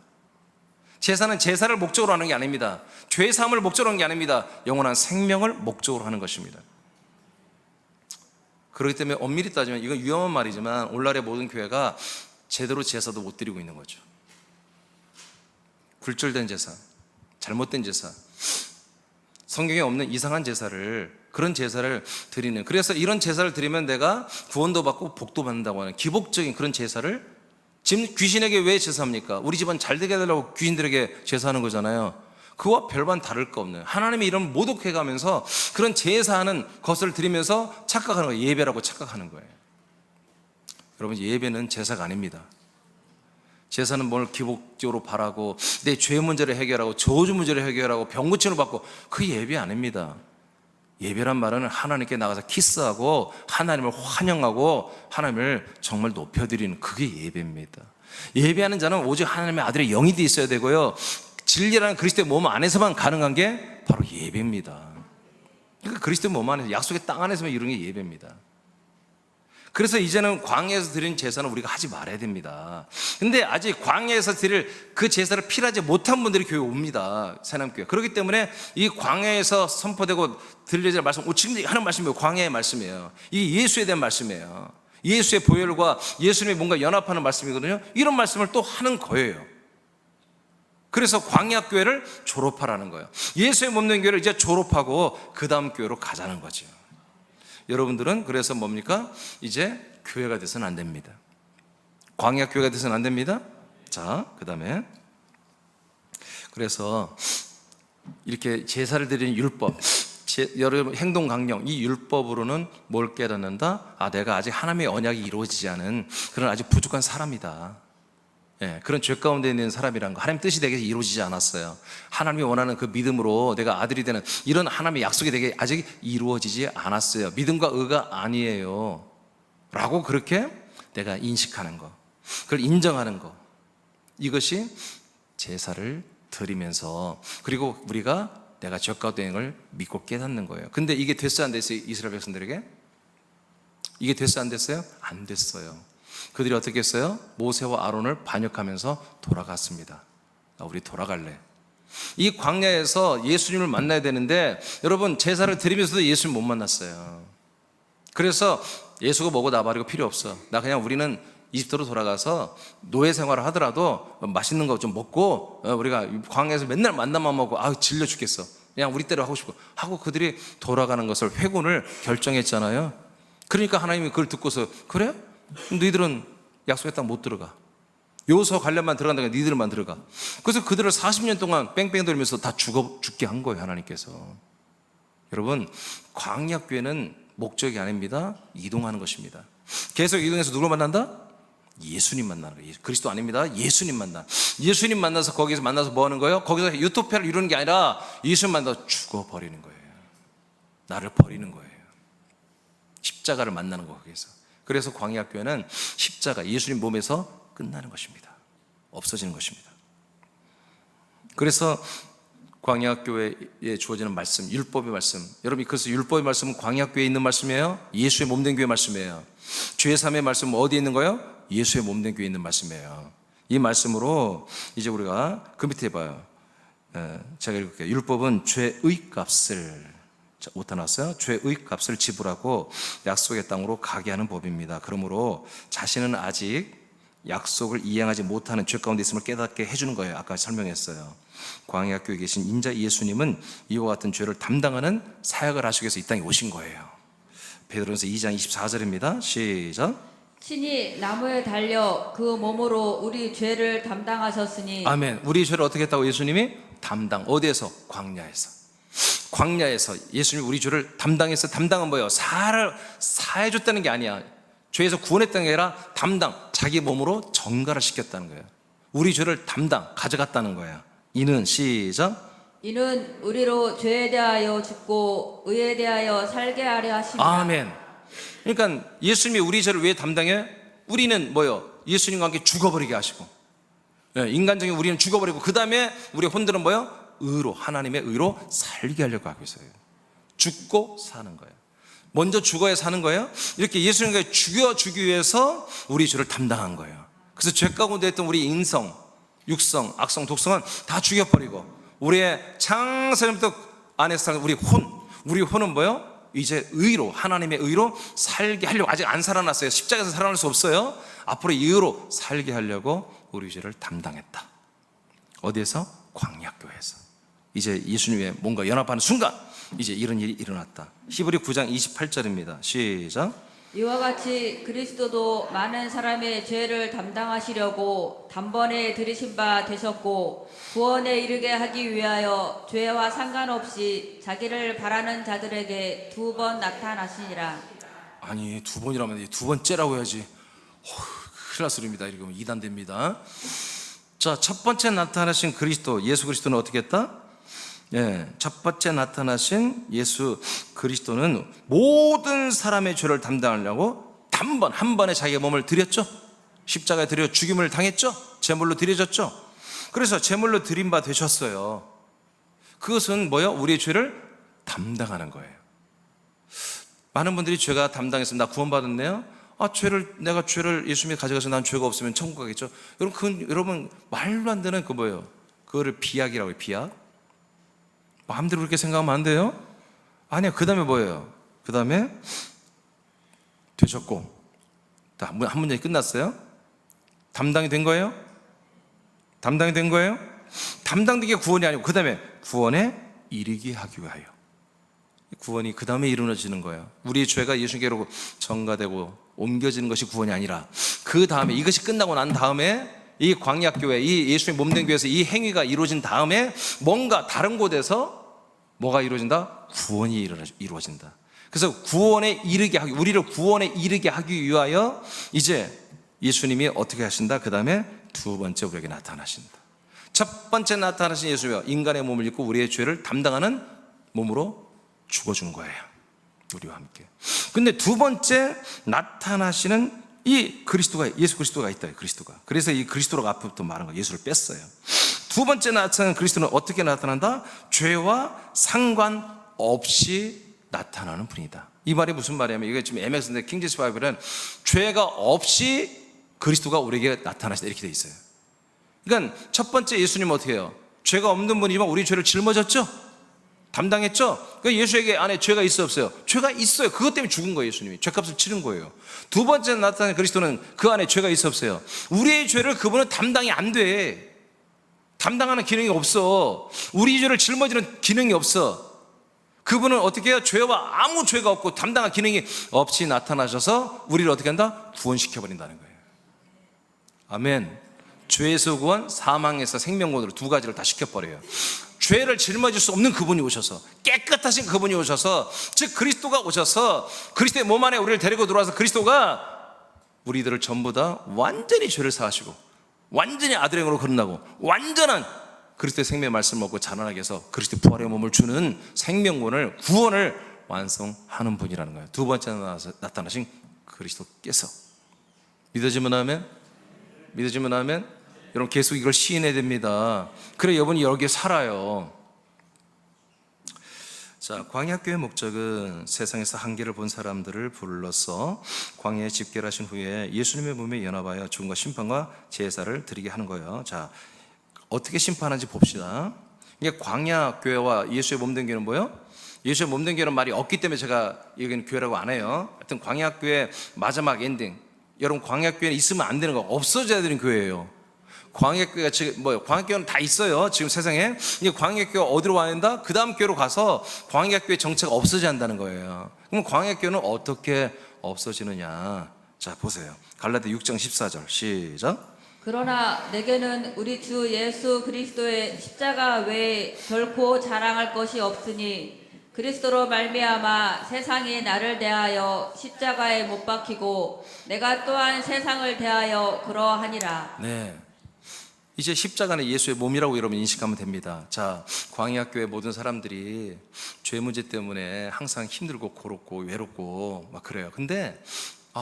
제사는 제사를 목적으로 하는 게 아닙니다. 죄 사함을 목적으로 하는 게 아닙니다. 영원한 생명을 목적으로 하는 것입니다. 그렇기 때문에 엄밀히 따지면 이건 위험한 말이지만 오늘날의 모든 교회가 제대로 제사도 못 드리고 있는 거죠. 굴절된 제사, 잘못된 제사, 성경에 없는 이상한 제사를, 그런 제사를 드리는, 그래서 이런 제사를 드리면 내가 구원도 받고 복도 받는다고 하는 기복적인 그런 제사를, 지금 귀신에게 왜 제사합니까? 우리 집안 잘 되게 해달라고 귀신들에게 제사하는 거잖아요. 그와 별반 다를 거 없는 하나님의 이름 모독해 가면서 그런 제사하는 것을 드리면서 착각하는 거예요. 예배라고 착각하는 거예요. 여러분, 예배는 제사가 아닙니다. 제사는 뭘 기복적으로 바라고 내 죄 문제를 해결하고 저주 문제를 해결하고 병 고침을 받고, 그 예배 아닙니다. 예배란 말은 하나님께 나가서 키스하고 하나님을 환영하고 하나님을 정말 높여드리는, 그게 예배입니다. 예배하는 자는 오직 하나님의 아들의 영이 돼 있어야 되고요, 진리라는 그리스도의 몸 안에서만 가능한 게 바로 예배입니다. 그러니까 그리스도의 몸 안에서, 약속의 땅 안에서만 이루는 게 예배입니다. 그래서 이제는 광야에서 드린 제사는 우리가 하지 말아야 됩니다. 근데 아직 광야에서 드릴 그 제사를 필요하지 못한 분들이 교회에 옵니다. 새남교회. 그렇기 때문에 이 광야에서 선포되고 들려질 말씀, 지금 하는 말씀이에요. 광야의 말씀이에요. 이 예수에 대한 말씀이에요. 예수의 보혈과 예수님의 뭔가 연합하는 말씀이거든요. 이런 말씀을 또 하는 거예요. 그래서 광야교회를 졸업하라는 거예요. 예수의 몸된 교회를 이제 졸업하고 그 다음 교회로 가자는 거죠. 여러분들은 그래서 뭡니까? 이제 교회가 돼서는 안 됩니다. 광야교회가 돼서는 안 됩니다. 자, 그 다음에 그래서 이렇게 제사를 드리는 율법, 여러분 행동 강령, 이 율법으로는 뭘 깨닫는다? 아, 내가 아직 하나님의 언약이 이루어지지 않은 그런 아주 부족한 사람이다. 예, 그런 죄 가운데 있는 사람이라는 거, 하나님 뜻이 되게 이루어지지 않았어요. 하나님이 원하는 그 믿음으로 내가 아들이 되는 이런 하나님의 약속이 되게 아직 이루어지지 않았어요. 믿음과 의가 아니에요 라고 그렇게 내가 인식하는 거, 그걸 인정하는 거, 이것이 제사를 드리면서, 그리고 우리가 내가 죄 가운데 있는 걸 믿고 깨닫는 거예요. 근데 이게 됐어요, 안 됐어요? 이스라엘 백성들에게 이게 됐어요, 안 됐어요? 안 됐어요. 그들이 어떻게 했어요? 모세와 아론을 반역하면서 돌아갔습니다. 우리 돌아갈래. 이 광야에서 예수님을 만나야 되는데, 여러분, 제사를 드리면서도 예수님 못 만났어요. 그래서 예수가 뭐고 나발이고 필요 없어, 나 그냥 우리는 이집트로 돌아가서 노예 생활을 하더라도 맛있는 거 좀 먹고, 우리가 광야에서 맨날 만나만 먹고 질려 죽겠어, 그냥 우리 대로 하고 싶고 하고 그들이 돌아가는 것을, 회군을 결정했잖아요. 그러니까 하나님이 그걸 듣고서, 그래? 너희들은 약속의 땅 못 들어가. 여호수아 관련만 들어간다니까 너희들만 들어가. 그래서 그들을 40년 동안 뺑뺑 돌면서 다 죽게 한 거예요, 하나님께서. 여러분, 광야교회는 목적이 아닙니다. 이동하는 것입니다. 계속 이동해서 누굴 만난다? 예수님 만나는 거예요. 그리스도 아닙니다. 예수님 만나. 예수님 만나서 거기서 만나서 뭐 하는 거예요? 거기서 유토피아를 이루는 게 아니라 예수님 만나서 죽어버리는 거예요. 나를 버리는 거예요. 십자가를 만나는 거예요, 거기서. 그래서 광야교회는 십자가, 예수님 몸에서 끝나는 것입니다. 없어지는 것입니다. 그래서 광야교회에 주어지는 말씀, 율법의 말씀, 여러분, 그래서 율법의 말씀은 광야교회에 있는 말씀이에요? 예수의 몸된 교회 말씀이에요? 죄사함의 말씀은 어디에 있는 거예요? 예수의 몸된 교회에 있는 말씀이에요. 이 말씀으로 이제 우리가 그 밑에 봐요. 제가 읽을게요. 율법은 죄의 값을, 오타 났어요. 죄의 값을 지불하고 약속의 땅으로 가게 하는 법입니다. 그러므로 자신은 아직 약속을 이행하지 못하는 죄 가운데 있음을 깨닫게 해주는 거예요. 아까 설명했어요. 광야교회에 계신 인자 예수님은 이와 같은 죄를 담당하는 사역을 하시기 위해서 이 땅에 오신 거예요. 베드로전서 2장 24절입니다. 시작. 친히 나무에 달려 그 몸으로 우리 죄를 담당하셨으니. 아멘. 우리 죄를 어떻게 했다고? 예수님이 담당. 어디에서? 광야에서. 광야에서 예수님이 우리 죄를 담당해서, 담당은 뭐예요? 사해줬다는 게 아니야. 죄에서 구원했다는 게 아니라 담당, 자기 몸으로 전가를 시켰다는 거예요. 우리 죄를 가져갔다는 거야. 이는, 시작. 이는 우리로 죄에 대하여 죽고 의에 대하여 살게 하려 하십니다. 아멘. 그러니까 예수님이 우리 죄를 왜 담당해? 우리는 뭐요? 예수님과 함께 죽어버리게 하시고, 인간적인 우리는 죽어버리고, 그 다음에 우리 혼들은 뭐요? 의로, 하나님의 의로 살게 하려고 하고 있어요. 죽고 사는 거예요. 먼저 죽어야 사는 거예요. 이렇게 예수님과 죽여주기 위해서 우리 죄를 담당한 거예요. 그래서 죄 가운데 했던 우리 인성, 육성, 악성, 독성은 다 죽여버리고 우리의 창세전부터 안에서 우리 혼은 뭐예요? 이제 의로, 하나님의 의로 살게 하려고, 아직 안 살아났어요. 십자가에서 살아날 수 없어요. 앞으로 이 의로 살게 하려고 우리 죄를 담당했다. 어디에서? 광야교회에서. 이제 예수님의 뭔가 연합하는 순간 이제 이런 일이 일어났다. 히브리 9장 28절입니다 시작. 이와 같이 그리스도도 많은 사람의 죄를 담당하시려고 단번에 들이신 바 되셨고 구원에 이르게 하기 위하여 죄와 상관없이 자기를 바라는 자들에게 2번 나타나시니라. 아니, 2번이라면 2번째라고 해야지. 큰일 날 소리입니다. 이러면 이단됩니다. 자, 첫 번째 나타나신 그리스도, 예수 그리스도는 어떻게 했다? 첫 번째 나타나신 예수 그리스도는 모든 사람의 죄를 담당하려고 한 번에 자기의 몸을 드렸죠. 십자가에 드려 죽임을 당했죠. 제물로 드려졌죠. 그래서 제물로 드린 바 되셨어요. 그것은 뭐요? 우리의 죄를 담당하는 거예요. 많은 분들이 죄가 담당했으면 나 구원받았네요. 내가 죄를 예수님이 가져가서 난 죄가 없으면 천국 가겠죠. 여러분 말도 안 되는 그 뭐예요? 그거를 비약이라고 해요. 비약. 마음대로 그렇게 생각하면 안 돼요. 아니야. 그 다음에 뭐예요? 그 다음에 되셨고 한 문장이 끝났어요. 담당이 된 거예요? 담당이 된 거예요? 담당된 게 구원이 아니고 그 다음에 구원에 이르게 하기 위하여. 구원이 그 다음에 이루어지는 거예요. 우리의 죄가 예수님께로 전가되고 옮겨지는 것이 구원이 아니라 그 다음에 이것이 끝나고 난 다음에 이 광야교회, 이 예수의 몸된 교회에서 이 행위가 이루어진 다음에 뭔가 다른 곳에서 뭐가 이루어진다? 구원이 이루어진다. 그래서 구원에 이르게 하기, 우리를 구원에 이르게 하기 위하여 이제 예수님이 어떻게 하신다? 그 다음에 2번째 우리에게 나타나신다. 첫 번째 나타나신 예수님이 인간의 몸을 입고 우리의 죄를 담당하는 몸으로 죽어준 거예요. 우리와 함께. 근데 2번째 나타나시는 이 그리스도가, 예수 그리스도가 있다. 그리스도가. 그래서 이 그리스도라고 앞부터 말한 거, 예수를 뺐어요. 2번째 나타나는 그리스도는 어떻게 나타난다? 죄와 상관없이 나타나는 분이다. 이 말이 무슨 말이냐면, 이게 지금 MX인데 킹제스 바이블은 죄가 없이 그리스도가 우리에게 나타나시다 이렇게 돼 있어요. 그러니까 첫 번째 예수님은 어떻게 해요? 죄가 없는 분이지만 우리 죄를 짊어졌죠? 담당했죠? 그러니까 예수에게 안에 죄가 있어 없어요? 죄가 있어요. 그것 때문에 죽은 거예요. 예수님이 죄값을 치른 거예요. 2번째 나타난 그리스도는 그 안에 죄가 있어 없어요? 우리의 죄를 그분은 담당이 안 돼. 담당하는 기능이 없어. 우리 죄를 짊어지는 기능이 없어. 그분은 어떻게 해요? 죄와 아무 죄가 없고 담당할 기능이 없이 나타나셔서 우리를 어떻게 한다? 구원시켜버린다는 거예요. 아멘. 죄에서 구원, 사망에서 생명권으로 2가지를 다 시켜버려요. 죄를 짊어질 수 없는 그분이 오셔서, 깨끗하신 그분이 오셔서, 즉 그리스도가 오셔서 그리스도의 몸 안에 우리를 데리고 들어와서 그리스도가 우리들을 전부 다 완전히 죄를 사하시고 완전히 아들의 영으로 거듭나고 완전한 그리스도의 생명의 말씀을 먹고 자라나게 해서 그리스도의 부활의 몸을 주는 생명권을, 구원을 완성하는 분이라는 거예요. 2번째 나타나신 그리스도께서. 믿어지면 아멘? 믿어지면 아멘? 여러분 계속 이걸 시인해야 됩니다. 그래 여러분이 여기에 살아요. 자, 광야교회 목적은 세상에서 한계를 본 사람들을 불러서 광야에 집결하신 후에 예수님의 몸에 연합하여 죽음과 심판과 제사를 드리게 하는 거예요. 자, 어떻게 심판하는지 봅시다. 이게 광야교회와 예수의 몸된 교회는 뭐예요? 예수의 몸된 교회는 말이 없기 때문에 제가 여기는 교회라고 안 해요. 하여튼 광야교회 마지막 엔딩, 여러분 광야교회는 있으면 안 되는 거, 없어져야 되는 교회예요. 광야교회가 지금 광야교회는 다 있어요. 지금 세상에. 이게 광야교회가 어디로 와야 된다? 그 다음 교회로 가서 광야교회 정체가 없어져야 한다는 거예요. 그럼 광야교회는 어떻게 없어지느냐? 자, 보세요. 갈라디 6장 14절 시작. 그러나 내게는 우리 주 예수 그리스도의 십자가 외에 결코 자랑할 것이 없으니 그리스도로 말미암아 세상이 나를 대하여 십자가에 못 박히고 내가 또한 세상을 대하여 그러하니라. 네. 이제 십자가는 예수의 몸이라고 여러분 인식하면 됩니다. 자, 광야교회 모든 사람들이 죄 문제 때문에 항상 힘들고 고롭고 외롭고 막 그래요. 근데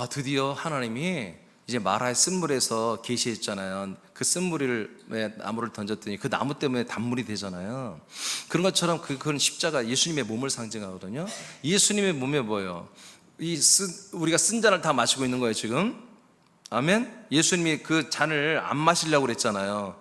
드디어 하나님이 이제 마라의 쓴물에서 계시했잖아요. 그 쓴물에 나무를 던졌더니 그 나무 때문에 단물이 되잖아요. 그런 것처럼 그건 십자가, 예수님의 몸을 상징하거든요. 예수님의 몸에 뭐예요? 우리가 쓴 잔을 다 마시고 있는 거예요 지금. 아멘. 예수님이 그 잔을 안 마시려고 그랬잖아요.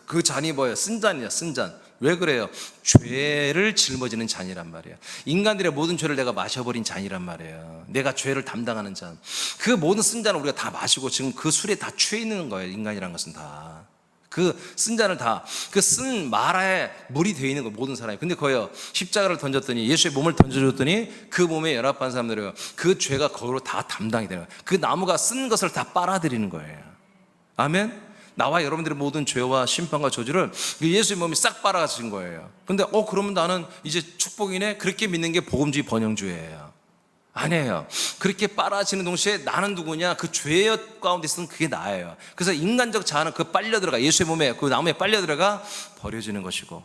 그 잔이 뭐예요? 쓴 잔이야, 쓴 잔. 왜 그래요? 죄를 짊어지는 잔이란 말이에요. 인간들의 모든 죄를 내가 마셔버린 잔이란 말이에요. 내가 죄를 담당하는 잔. 그 모든 쓴 잔을 우리가 다 마시고 지금 그 술에 다 취해 있는 거예요. 인간이란 것은 다. 그 쓴 잔을 다, 그 쓴 마라에 물이 되어 있는 거예요. 모든 사람이. 근데 거예요. 십자가를 던졌더니, 예수의 몸을 던져줬더니 그 몸에 연합한 사람들이요. 그 죄가 거기로 다 담당이 되는 거예요. 그 나무가 쓴 것을 다 빨아들이는 거예요. 아멘? 나와 여러분들의 모든 죄와 심판과 저주를 예수의 몸이 싹 빨아가신 거예요. 근데 그러면 나는 이제 축복이네? 그렇게 믿는 게 복음주의 번영주의예요. 아니에요. 그렇게 빨아지는 동시에 나는 누구냐? 그 죄 가운데 있으면 그게 나예요. 그래서 인간적 자아는 그 빨려 들어가, 예수의 몸에, 그 나무에 빨려 들어가 버려지는 것이고,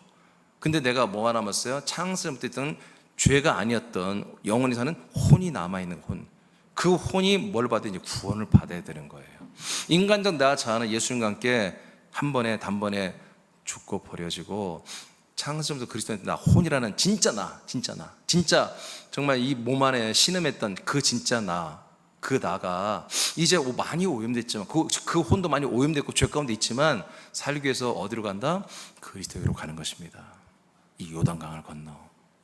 근데 내가 뭐가 남았어요? 창세부터 있던 죄가 아니었던 영원히 사는 혼이 남아있는 혼. 그 혼이 뭘 받아야 이제 구원을 받아야 되는 거예요. 인간적 나 자아는 예수님과 함께 한 번에 단번에 죽고 버려지고, 창세부터 그리스도의 나, 혼이라는 진짜 나, 진짜 정말 이 몸 안에 신음했던 그 진짜 나, 그 나가 이제 많이 오염됐지만, 그 혼도 많이 오염됐고 죄 가운데 있지만 살기 위해서 어디로 간다? 그리스도로 가는 것입니다. 이 요단강을 건너,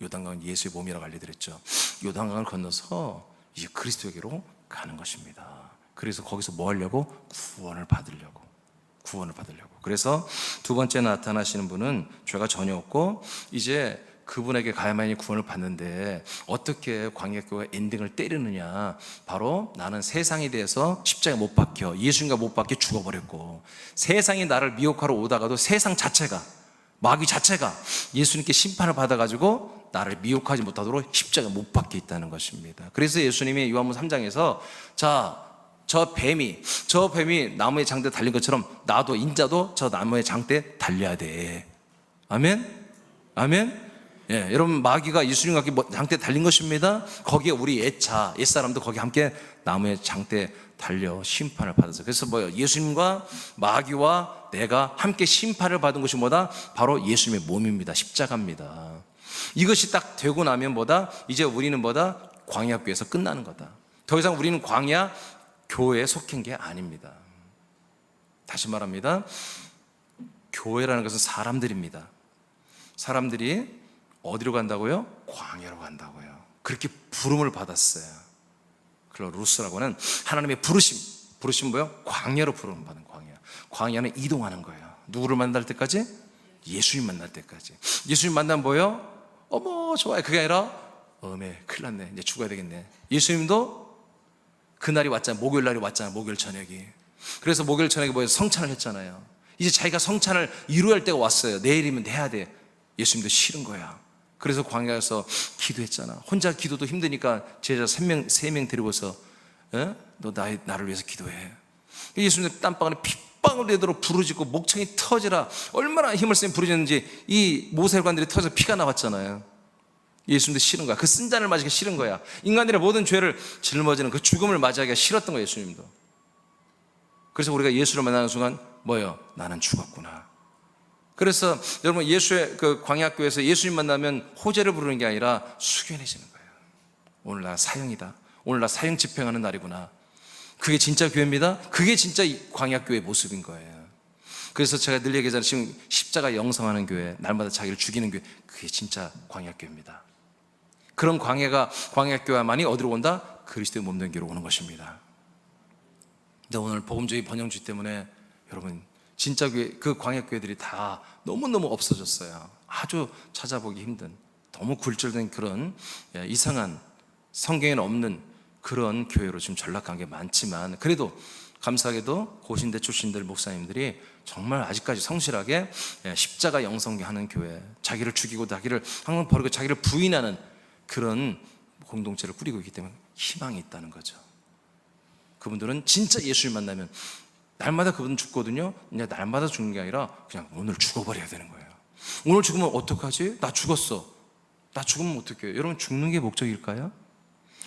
요단강은 예수의 몸이라고 알려드렸죠. 요단강을 건너서 이제 그리스도에게로 가는 것입니다. 그래서 거기서 뭐 하려고? 구원을 받으려고. 그래서 두 번째 나타나시는 분은 죄가 전혀 없고 이제 그분에게 가야만이 구원을 받는데, 어떻게 광야교회 엔딩을 때리느냐? 바로 나는 세상에 대해서 십자가에 못 박혀, 예수님과 못 박혀 죽어버렸고, 세상이 나를 미혹하러 오다가도 세상 자체가, 마귀 자체가 예수님께 심판을 받아가지고 나를 미혹하지 못하도록 십자가에 못 박혀 있다는 것입니다. 그래서 예수님이 요한복음 3장에서 저 뱀이 나무의 장대에 달린 것처럼 나도, 인자도 저 나무의 장대에 달려야 돼. 아멘? 예, 여러분, 마귀가 예수님과 함께 장대에 달린 것입니다. 거기에 우리 옛사람도 거기 함께 나무의 장대에 달려 심판을 받았어요. 그래서 뭐예요? 예수님과 마귀와 내가 함께 심판을 받은 것이 뭐다? 바로 예수님의 몸입니다. 십자가입니다. 이것이 딱 되고 나면 뭐다? 이제 우리는 뭐다? 광야교회에서 끝나는 거다. 더 이상 우리는 광야 교회에 속한 게 아닙니다. 다시 말합니다. 교회라는 것은 사람들입니다. 사람들이 어디로 간다고요? 광야로 간다고요. 그렇게 부름을 받았어요. 루스라고 하는 하나님의 부르심 뭐예요? 광야로 부름을 받은 광야. 광야는 이동하는 거예요. 누구를 만날 때까지? 예수님 만날 때까지. 예수님 만나면 뭐예요? 어머 좋아요. 그게 아니라 큰일 났네, 이제 죽어야 되겠네. 예수님도 그날이 왔잖아요. 목요일 날이 왔잖아요. 목요일 저녁이. 그래서 목요일 저녁에 뭐예요? 성찬을 했잖아요. 이제 자기가 성찬을 이루어야 할 때가 왔어요. 내일이면 해야 돼. 예수님도 싫은 거야. 그래서 광야에서 기도했잖아. 혼자 기도도 힘드니까 제자 3명 데리고서 너 나를 위해서 기도해. 예수님 땀방울에 핏방울 되도록 부르짖고 목청이 터지라, 얼마나 힘을 쓰면 부르짖는지 이 모세관들이 터져서 피가 나왔잖아요. 예수님도 싫은 거야. 그 쓴 잔을 마시기 싫은 거야. 인간들의 모든 죄를 짊어지는 그 죽음을 맞이하기가 싫었던 거예요, 예수님도. 그래서 우리가 예수를 만나는 순간 뭐예요? 나는 죽었구나. 그래서 여러분, 예수의 그 광야교회에서 예수님 만나면 호재를 부르는 게 아니라 숙연해지는 거예요. 오늘 나 사형이다. 오늘 나 사형 집행하는 날이구나. 그게 진짜 교회입니다. 그게 진짜 광야교회의 모습인 거예요. 그래서 제가 늘 얘기하잖아요. 지금 십자가 영성하는 교회, 날마다 자기를 죽이는 교회, 그게 진짜 광야교회입니다. 그런 광야교회만이 어디로 온다? 그리스도의 몸된 교회로 오는 것입니다. 근데 오늘 복음주의 번영주의 때문에 여러분, 진짜 교회, 그 광야교회들이 다 너무너무 없어졌어요. 아주 찾아보기 힘든, 너무 굴절된 그런 이상한, 성경에는 없는 그런 교회로 지금 전락한 게 많지만, 그래도 감사하게도 고신대 출신들 목사님들이 정말 아직까지 성실하게 십자가 영성교 하는 교회, 자기를 죽이고 자기를 항상 버리고 자기를 부인하는 그런 공동체를 꾸리고 있기 때문에 희망이 있다는 거죠. 그분들은 진짜 예수를 만나면 날마다 그분은 죽거든요. 그냥 날마다 죽는 게 아니라 그냥 오늘 죽어버려야 되는 거예요. 오늘 죽으면 어떡하지? 나 죽었어. 나 죽으면 어떡해요? 여러분, 죽는 게 목적일까요?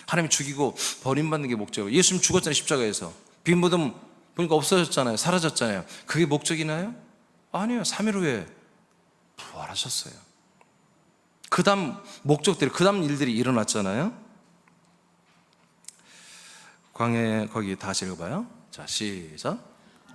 하나님이 죽이고 버림받는 게 목적이에요. 예수님 죽었잖아요, 십자가에서. 빈무덤 보니까 없어졌잖아요. 사라졌잖아요. 그게 목적이나요? 아니에요. 3일 후에 부활하셨어요. 그 다음 목적들이, 그 다음 일들이 일어났잖아요. 광야에, 거기 다시 읽어봐요. 자, 시작.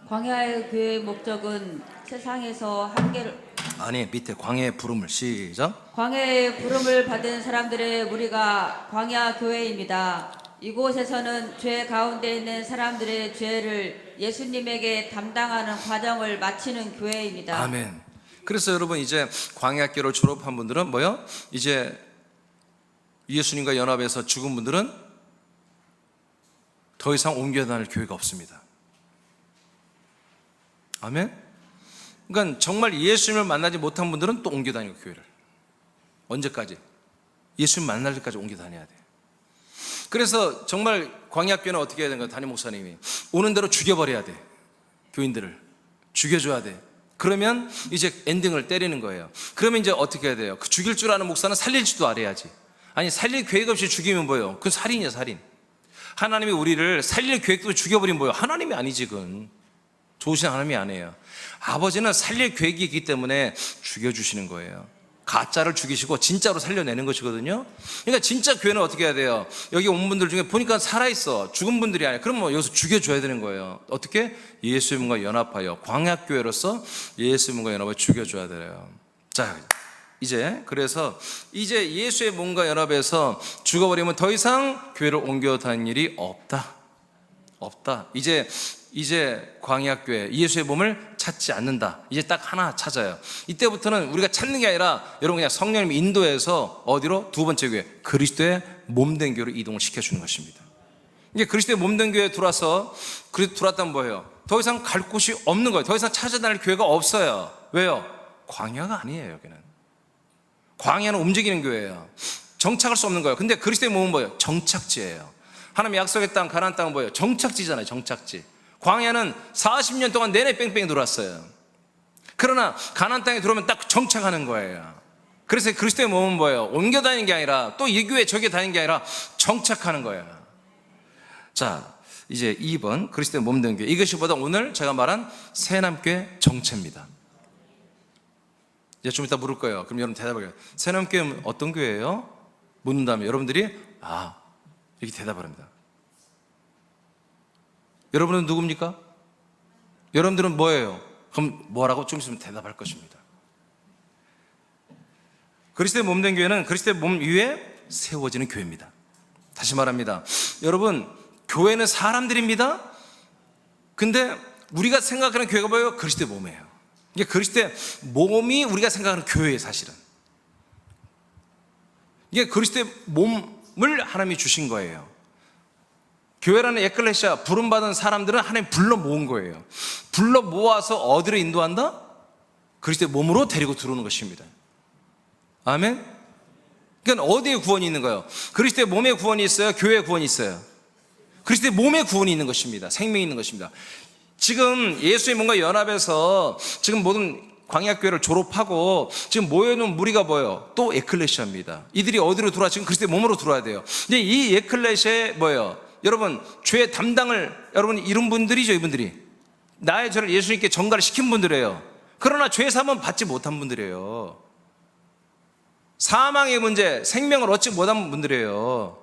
광야의 교회의 목적은 세상에서 한계를 아니, 밑에 광야의 부름을 시작. 광야의 부름을 받은 사람들의 무리가 광야 교회입니다. 이곳에서는 죄 가운데 있는 사람들의 죄를 예수님에게 담당하는 과정을 마치는 교회입니다. 아멘. 그래서 여러분 이제 광야학교를 졸업한 분들은 뭐요? 이제 예수님과 연합해서 죽은 분들은 더 이상 옮겨 다닐 교회가 없습니다. 아멘. 그러니까 정말 예수님을 만나지 못한 분들은 또 옮겨 다니고 교회를 언제까지? 예수님 만날 때까지 옮겨 다녀야 돼. 그래서 정말 광야학교는 어떻게 해야 되는가? 담임 목사님이 오는 대로 죽여버려야 돼. 교인들을 죽여줘야 돼. 그러면 이제 엔딩을 때리는 거예요. 그러면 이제 어떻게 해야 돼요? 그 죽일 줄 아는 목사는 살릴 줄도 알아야지. 아니 살릴 계획 없이 죽이면 뭐예요? 그건 살인이야, 살인. 하나님이 우리를 살릴 계획도 죽여버리면 뭐예요? 하나님이 아니지. 그건 좋으신 하나님이 아니에요. 아버지는 살릴 계획이 있기 때문에 죽여주시는 거예요. 가짜를 죽이시고 진짜로 살려내는 것이거든요. 그러니까 진짜 교회는 어떻게 해야 돼요? 여기 온 분들 중에 보니까 살아있어. 죽은 분들이 아니에요. 그럼 뭐 여기서 죽여줘야 되는 거예요. 어떻게? 예수님과 연합하여 광야교회로서 예수님과 연합을 죽여줘야 돼요. 자, 이제 그래서 이제 예수의 몸과 연합해서 죽어버리면 더 이상 교회를 옮겨 다니는 일이 없다. 이제 광야교회 예수의 몸을 찾지 않는다. 이제 딱 하나 찾아요. 이때부터는 우리가 찾는 게 아니라 여러분 그냥 성령님이 인도해서 어디로? 두 번째 교회, 그리스도의 몸된 교회로 이동을 시켜주는 것입니다. 이게 그리스도의 몸된 교회에 들어왔다면 뭐예요? 더 이상 갈 곳이 없는 거예요. 더 이상 찾아다닐 교회가 없어요. 왜요? 광야가 아니에요. 여기는 광야는 움직이는 교회예요. 정착할 수 없는 거예요. 근데 그리스도의 몸은 뭐예요? 정착지예요. 하나님 약속의 땅, 가나안 땅은 뭐예요? 정착지잖아요. 정착지. 광야는 40년 동안 내내 뺑뺑이 돌았어요. 그러나 가나안 땅에 들어오면 딱 정착하는 거예요. 그래서 그리스도의 몸은 뭐예요? 옮겨 다니는 게 아니라 또 이 교회 저기 다니는 게 아니라 정착하는 거예요. 자, 이제 2번 그리스도의 몸된 교회. 이것이 보다 오늘 제가 말한 새남교회 정체입니다. 이제 좀 이따 물을 거예요. 그럼 여러분 대답해요. 새남교회는 어떤 교회예요? 묻는다면 여러분들이 이렇게 대답을 합니다. 여러분은 누굽니까? 여러분들은 뭐예요? 그럼 뭐라고 좀 있으면 대답할 것입니다. 그리스도의 몸된 교회는 그리스도의 몸 위에 세워지는 교회입니다. 다시 말합니다. 여러분, 교회는 사람들입니다. 근데 우리가 생각하는 교회가 뭐예요? 그리스도의 몸이에요. 이게 그리스도의 몸이 우리가 생각하는 교회예요, 사실은. 이게 그리스도의 몸을 하나님이 주신 거예요. 교회라는 에클레시아, 부름받은 사람들은 하나님 불러 모은 거예요. 불러 모아서 어디로 인도한다? 그리스도의 몸으로 데리고 들어오는 것입니다. 아멘? 그러니까 어디에 구원이 있는 거예요? 그리스도의 몸에 구원이 있어요? 교회에 구원이 있어요? 그리스도의 몸에 구원이 있는 것입니다. 생명이 있는 것입니다. 지금 예수의 몸과 연합해서 지금 모든 광야교회를 졸업하고 지금 모여있는 무리가 뭐예요? 또 에클레시아입니다. 이들이 어디로 들어와? 지금 그리스도의 몸으로 들어와야 돼요. 근데 이 에클레시아에 뭐예요? 여러분, 죄 담당을 여러분 이룬 분들이죠. 이분들이 나의 죄를 예수님께 전가를 시킨 분들이에요. 그러나 죄 사함은 받지 못한 분들이에요. 사망의 문제, 생명을 얻지 못한 분들이에요.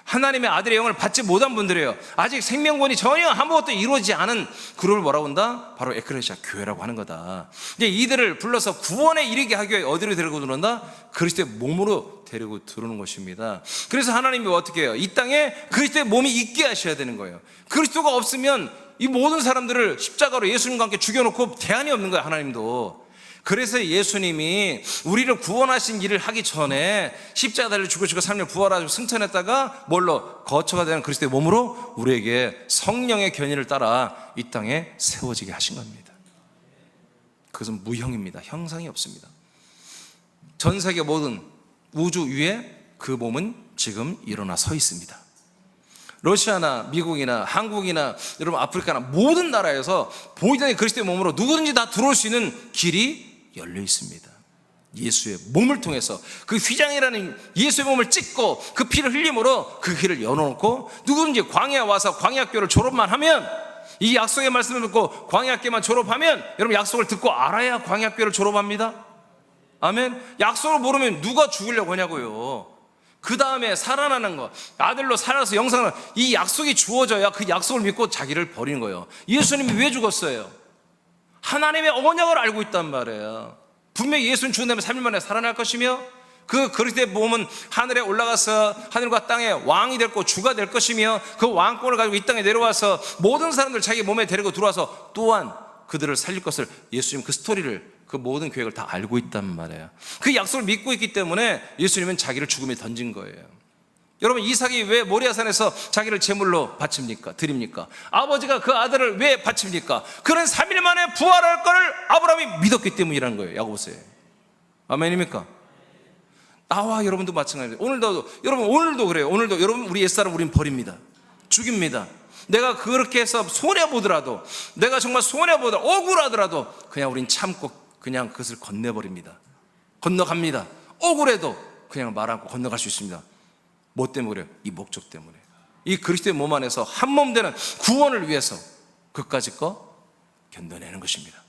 하나님의 아들의 영을 받지 못한 분들이에요. 아직 생명권이 전혀 아무것도 이루어지지 않은 그룹을 뭐라고 한다? 바로 에클레시아 교회라고 하는 거다. 이제 이들을 불러서 구원에 이르게 하기 위해 어디로 데리고 들어온다? 그리스도의 몸으로 데리고 들어오는 것입니다. 그래서 하나님이 어떻게 해요? 이 땅에 그리스도의 몸이 있게 하셔야 되는 거예요. 그리스도가 없으면 이 모든 사람들을 십자가로 예수님과 함께 죽여놓고 대안이 없는 거예요. 하나님도. 그래서 예수님이 우리를 구원하신 일을 하기 전에 십자가 달려 죽으시고 3일 부활하시고 승천했다가 뭘로? 거처가 되는 그리스도의 몸으로 우리에게 성령의 견인을 따라 이 땅에 세워지게 하신 겁니다. 그것은 무형입니다. 형상이 없습니다. 전 세계 모든 우주 위에 그 몸은 지금 일어나 서 있습니다. 러시아나 미국이나 한국이나 여러분 아프리카나 모든 나라에서 보이던 그리스도의 몸으로 누구든지 다 들어올 수 있는 길이 열려 있습니다. 예수의 몸을 통해서 그 휘장이라는 예수의 몸을 찍고 그 피를 흘림으로 그 길을 열어놓고 누구든지 광야에 와서 광야학교를 졸업만 하면, 이 약속의 말씀을 듣고 광야학교만 졸업하면, 여러분 약속을 듣고 알아야 광야학교를 졸업합니다. 아멘. 약속을 모르면 누가 죽으려고 하냐고요. 그 다음에 살아나는 것, 아들로 살아서 영생을, 이 약속이 주어져야 그 약속을 믿고 자기를 버리는 거예요. 예수님이 왜 죽었어요? 하나님의 언약을 알고 있단 말이에요. 분명히 예수님 죽은 다음에 3일 만에 살아날 것이며, 그 그리스도의 몸은 하늘에 올라가서 하늘과 땅의 왕이 될 거, 주가 될 것이며, 그 왕권을 가지고 이 땅에 내려와서 모든 사람들 자기 몸에 데리고 들어와서 또한 그들을 살릴 것을, 예수님 그 스토리를, 그 모든 계획을 다 알고 있단 말이에요. 그 약속을 믿고 있기 때문에 예수님은 자기를 죽음에 던진 거예요. 여러분, 이삭이 왜 모리아산에서 자기를 제물로 바칩니까? 드립니까? 아버지가 그 아들을 왜 바칩니까? 그는 3일 만에 부활할 것을 아브라함이 믿었기 때문이라는 거예요. 야고보서에. 아멘입니까? 나와 여러분도 마찬가지예요. 오늘도 그래요. 오늘도 여러분, 우리 옛사람 우린 버립니다. 죽입니다. 내가 그렇게 해서 손해보더라도, 내가 정말 손해보더라도, 억울하더라도 그냥 우린 참고 그냥 그것을 건네버립니다. 건너갑니다. 억울해도 그냥 말 않고 건너갈 수 있습니다. 뭐 때문에 그래요? 이 목적 때문에. 이 그리스도의 몸 안에서 한 몸 되는 구원을 위해서 그까짓 거 견뎌내는 것입니다.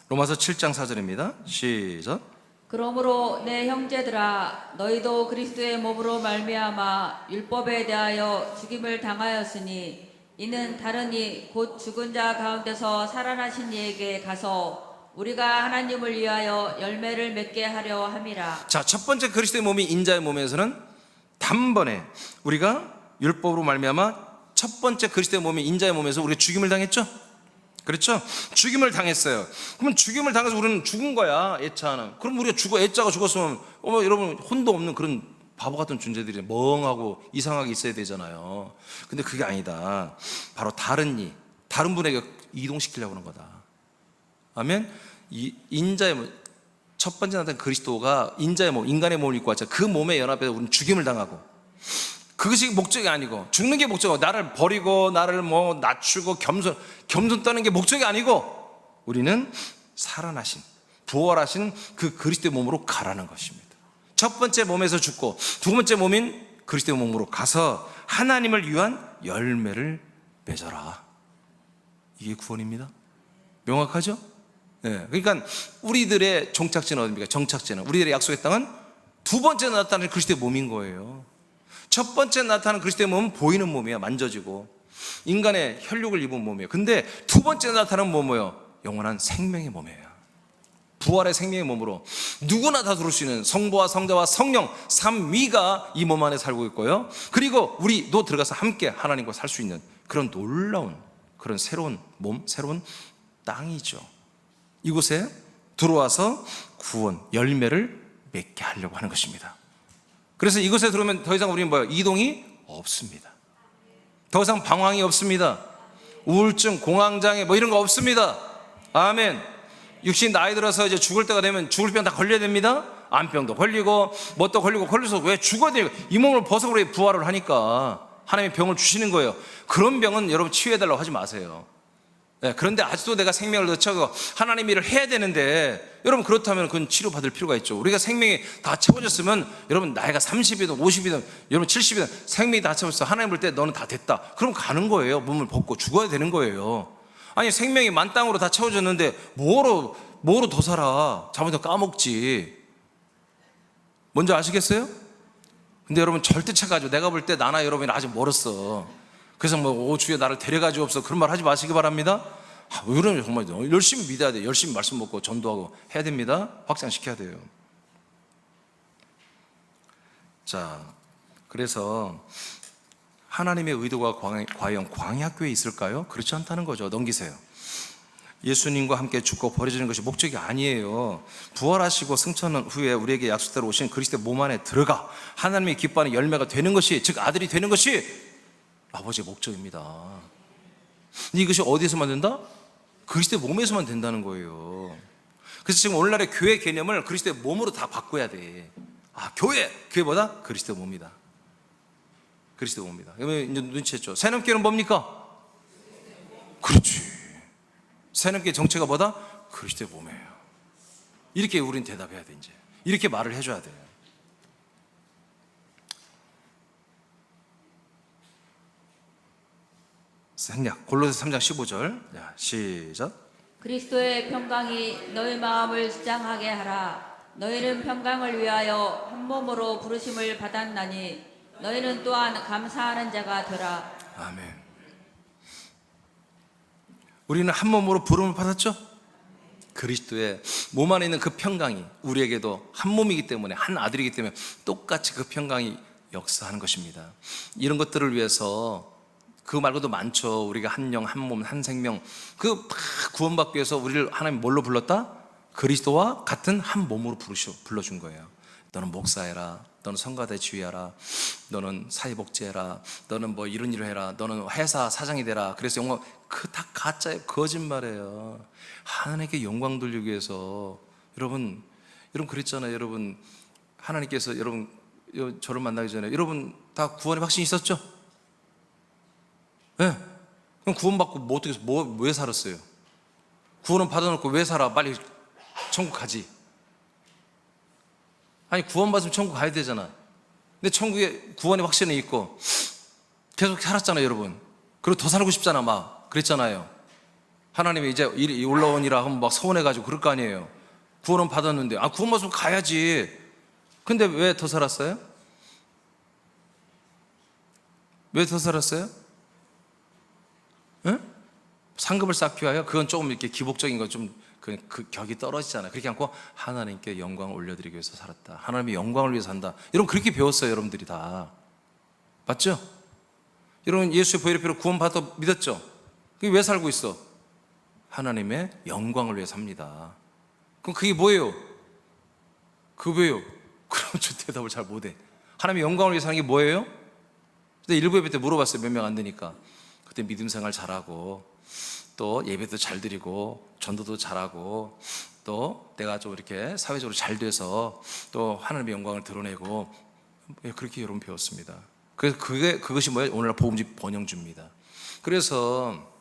로마서 7장 4절입니다. 시작. 그러므로 내 형제들아 너희도 그리스도의 몸으로 말미암아 율법에 대하여 죽임을 당하였으니 이는 다른 곧 죽은 자 가운데서 살아나신 이에게 가서 우리가 하나님을 위하여 열매를 맺게 하려 함이라. 자, 첫 번째 그리스도의 몸이 인자의 몸에서는 단번에 우리가 율법으로 말미암아 첫 번째 그리스도의 몸이 인자의 몸에서 우리가 죽임을 당했죠? 그렇죠? 죽임을 당했어요. 그러면 죽임을 당해서 우리는 죽은 거야, 애자는. 그럼 우리가 애자가 죽었으면 여러분 혼도 없는 그런 바보 같은 존재들이 멍하고 이상하게 있어야 되잖아요. 근데 그게 아니다. 바로 다른 분에게 이동시키려고 하는 거다. 아멘. 이 인자의 몸, 첫 번째 나타난 그리스도가 인자의 몸, 인간의 몸을 입고 왔죠. 그 몸에 연합해서 우리는 죽임을 당하고, 그것이 목적이 아니고, 죽는 게 목적이고, 나를 버리고 나를 낮추고 겸손 떠는 게 목적이 아니고, 우리는 살아나신, 부활하신 그 그리스도의 몸으로 가라는 것입니다. 첫 번째 몸에서 죽고 두 번째 몸인 그리스도의 몸으로 가서 하나님을 위한 열매를 맺어라. 이게 구원입니다. 명확하죠? 네. 그러니까 우리들의 종착지는 어디입니까? 정착지는, 우리들의 약속의 땅은 두 번째 나타나는 그리스도의 몸인 거예요. 첫 번째 나타나는 그리스도의 몸은 보이는 몸이에요. 만져지고 인간의 혈육을 입은 몸이에요. 근데 두 번째 나타나는 몸이에요. 영원한 생명의 몸이에요. 부활의 생명의 몸으로 누구나 다 들어올 수 있는 성부와 성자와 성령 삼위가 이 몸 안에 살고 있고요. 그리고 우리도 들어가서 함께 하나님과 살 수 있는 그런 놀라운, 그런 새로운 몸, 새로운 땅이죠. 이곳에 들어와서 구원, 열매를 맺게 하려고 하는 것입니다. 그래서 이곳에 들어오면 더 이상 우리는 이동이 없습니다. 더 이상 방황이 없습니다. 우울증, 공황장애 이런 거 없습니다. 아멘. 육신 나이 들어서 이제 죽을 때가 되면 죽을 병 다 걸려야 됩니다. 암병도 걸리고 뭣도 걸려서 왜 죽어야 돼요? 이 몸을 벗어 우리 부활을 하니까 하나님이 병을 주시는 거예요. 그런 병은 여러분 치유해달라고 하지 마세요. 네, 그런데 아직도 내가 생명을 더 채우고 하나님 일을 해야 되는데, 여러분 그렇다면 그건 치료받을 필요가 있죠. 우리가 생명이 다 채워졌으면, 여러분 나이가 30이든 50이든 여러분 70이든 생명이 다 채워졌어, 하나님 볼 때 너는 다 됐다, 그럼 가는 거예요. 몸을 벗고 죽어야 되는 거예요. 아니 생명이 만땅으로 다 채워졌는데 뭐로 더 살아? 잠을 까먹지. 뭔지 아시겠어요? 근데 여러분 절대 착하죠. 내가 볼 때 나나 여러분이 아직 멀었어. 그래서 주에 나를 데려가지고 없어, 그런 말 하지 마시기 바랍니다. 그러면 정말 열심히 믿어야 돼요. 열심히 말씀 먹고 전도하고 해야 됩니다. 확장시켜야 돼요. 자, 그래서 하나님의 의도가 과연 광야교회에 있을까요? 그렇지 않다는 거죠. 넘기세요. 예수님과 함께 죽고 버려지는 것이 목적이 아니에요. 부활하시고 승천 후에 우리에게 약속대로 오신 그리스도의 몸 안에 들어가 하나님이 기뻐하는 열매가 되는 것이, 즉 아들이 되는 것이 아버지의 목적입니다. 근데 이것이 어디에서만 된다? 그리스도의 몸에서만 된다는 거예요. 그래서 지금 오늘날의 교회 개념을 그리스도의 몸으로 다 바꿔야 돼. 교회보다 그리스도의 몸이다. 그리스도의 몸이다. 그러면 이제 눈치챘죠. 새넘교는 뭡니까? 그렇지. 새넘교의 정체가 뭐다? 그리스도의 몸이에요. 이렇게 우리는 대답해야 돼. 이제 이렇게 말을 해줘야 돼요. 생략. 골로새 3장 15절. 자, 시작. 그리스도의 평강이 너희 마음을 지장하게 하라. 너희는 평강을 위하여 한 몸으로 부르심을 받았나니 너희는 또한 감사하는 자가 되라. 아멘. 우리는 한 몸으로 부름을 받았죠? 그리스도의 몸 안에 있는 그 평강이 우리에게도 한 몸이기 때문에, 한 아들이기 때문에 똑같이 그 평강이 역사하는 것입니다. 이런 것들을 위해서, 그거 말고도 많죠. 우리가 한 영, 한 몸, 한 생명, 그 구원받기 위해서 우리를 하나님 뭘로 불렀다? 그리스도와 같은 한 몸으로 불러준 거예요. 너는 목사해라, 너는 성가대 지휘하라, 너는 사회복지해라, 너는 뭐 이런 일을 해라, 너는 회사 사장이 되라. 그래서 영광, 그 다 가짜예요. 거짓말이에요. 하나님께 영광 돌리기 위해서. 여러분 그랬잖아요. 여러분, 하나님께서 여러분 저를 만나기 전에 여러분 다 구원의 확신이 있었죠? 네. 그럼 구원받고 뭐 어떻게, 왜 살았어요? 구원은 받아놓고 왜 살아? 빨리 천국 가지. 아니, 구원받으면 천국 가야 되잖아. 근데 천국에 구원의 확신이 있고 계속 살았잖아요, 여러분. 그리고 더 살고 싶잖아, 막 그랬잖아요. 하나님이 이제 올라오니라 하면 막 서운해가지고 그럴 거 아니에요. 구원은 받았는데, 구원 받으면 가야지. 근데 왜 더 살았어요? 왜 더 살았어요? 응? 상급을 쌓기 위하여? 그건 조금 이렇게 기복적인 거, 좀 그 격이 떨어지잖아요. 그렇게 않고 하나님께 영광을 올려드리기 위해서 살았다. 하나님의 영광을 위해서 산다. 여러분 그렇게 배웠어요, 여러분들이 다. 맞죠? 여러분 예수의 보혈의 피로 구원받아 믿었죠? 그게 왜 살고 있어? 하나님의 영광을 위해 삽니다. 그럼 그게 뭐예요? 왜요? 그럼 저 대답을 잘 못해. 하나님의 영광을 위해 사는 게 뭐예요? 근데 일부 예배 때 물어봤어요. 몇 명 안 되니까. 그때 믿음 생활 잘하고, 또 예배도 잘 드리고, 전도도 잘하고, 또 내가 좀 이렇게 사회적으로 잘 돼서 또 하나님의 영광을 드러내고, 그렇게 여러분 배웠습니다. 그래서 그것이 뭐예요? 오늘날 복음집 번영주입니다. 그래서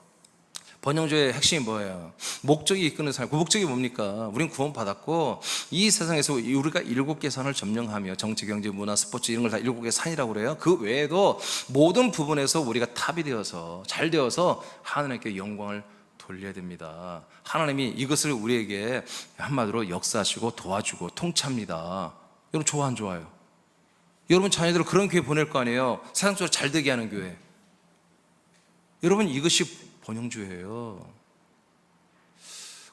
번영주의 핵심이 뭐예요? 목적이 이끄는 삶. 그 목적이 뭡니까? 우리는 구원받았고 이 세상에서 우리가 7개 산을 점령하며 정치, 경제, 문화, 스포츠 이런 걸 다 7개 산이라고 그래요. 그 외에도 모든 부분에서 우리가 탑이 되어서 잘 되어서 하나님께 영광을 돌려야 됩니다. 하나님이 이것을 우리에게 한마디로 역사하시고 도와주고 통치합니다. 여러분 좋아 안 좋아요? 여러분 자녀들을 그런 교회 보낼 거 아니에요? 세상적으로 잘 되게 하는 교회. 여러분 이것이 번영주예요.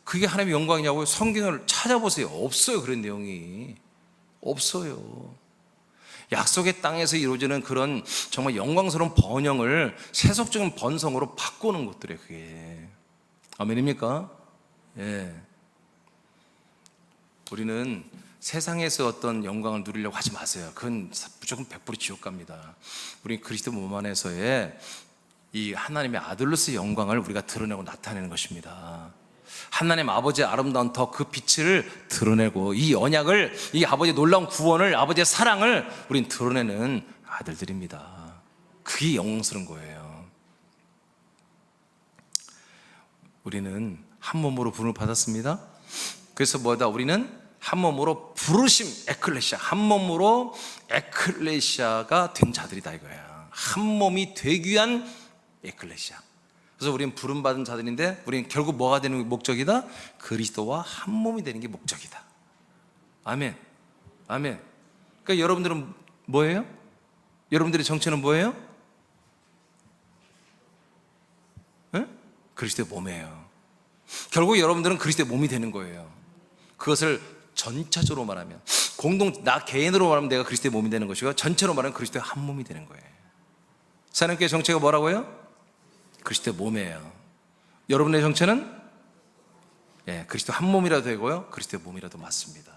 그게 하나님의 영광이냐고요? 성경을 찾아보세요. 없어요. 그런 내용이 없어요. 약속의 땅에서 이루어지는 그런 정말 영광스러운 번영을 세속적인 번성으로 바꾸는 것들이에요. 그게 아멘입니까? 예. 우리는 세상에서 어떤 영광을 누리려고 하지 마세요. 그건 무조건 100% 지옥 갑니다. 우리 그리스도 몸 안에서의 이 하나님의 아들로서의 영광을 우리가 드러내고 나타내는 것입니다. 하나님 아버지의 아름다운 더 그 빛을 드러내고 이 언약을, 이 아버지의 놀라운 구원을, 아버지의 사랑을 우린 드러내는 아들들입니다. 그게 영광스러운 거예요. 우리는 한 몸으로 부름을 받았습니다. 그래서 뭐다? 우리는 한 몸으로 부르심, 에클레시아, 한 몸으로 에클레시아가 된 자들이다 이거야. 한 몸이 되기 위한 에클레시아. 그래서 우리는 부름받은 자들인데 우리는 결국 뭐가 되는 게 목적이다? 그리스도와 한 몸이 되는 게 목적이다. 아멘. 아멘. 그러니까 여러분들은 뭐예요? 여러분들의 정체는 뭐예요? 네? 그리스도의 몸이에요. 결국 여러분들은 그리스도의 몸이 되는 거예요. 그것을 전체적으로 말하면, 나 개인으로 말하면 내가 그리스도의 몸이 되는 것이고, 전체로 말하면 그리스도의 한 몸이 되는 거예요. 사랑교회 정체가 뭐라고요? 그리스도의 몸이에요. 여러분의 정체는 그리스도 한 몸이라도 되고요, 그리스도의 몸이라도 맞습니다.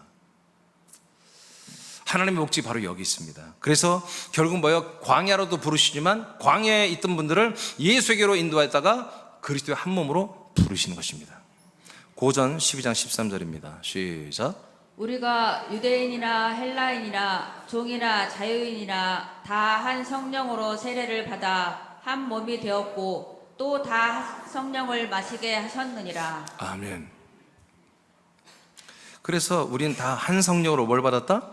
하나님의 목적이 바로 여기 있습니다. 그래서 결국 뭐예요? 광야로도 부르시지만 광야에 있던 분들을 예수에게로 인도했다가 그리스도의 한 몸으로 부르시는 것입니다. 고전 12장 13절입니다. 시작. 우리가 유대인이나 헬라인이나 종이나 자유인이나 다 한 성령으로 세례를 받아 한 몸이 되었고 또 다 성령을 마시게 하셨느니라. 아멘. 그래서 우리는 다 한 성령으로 뭘 받았다?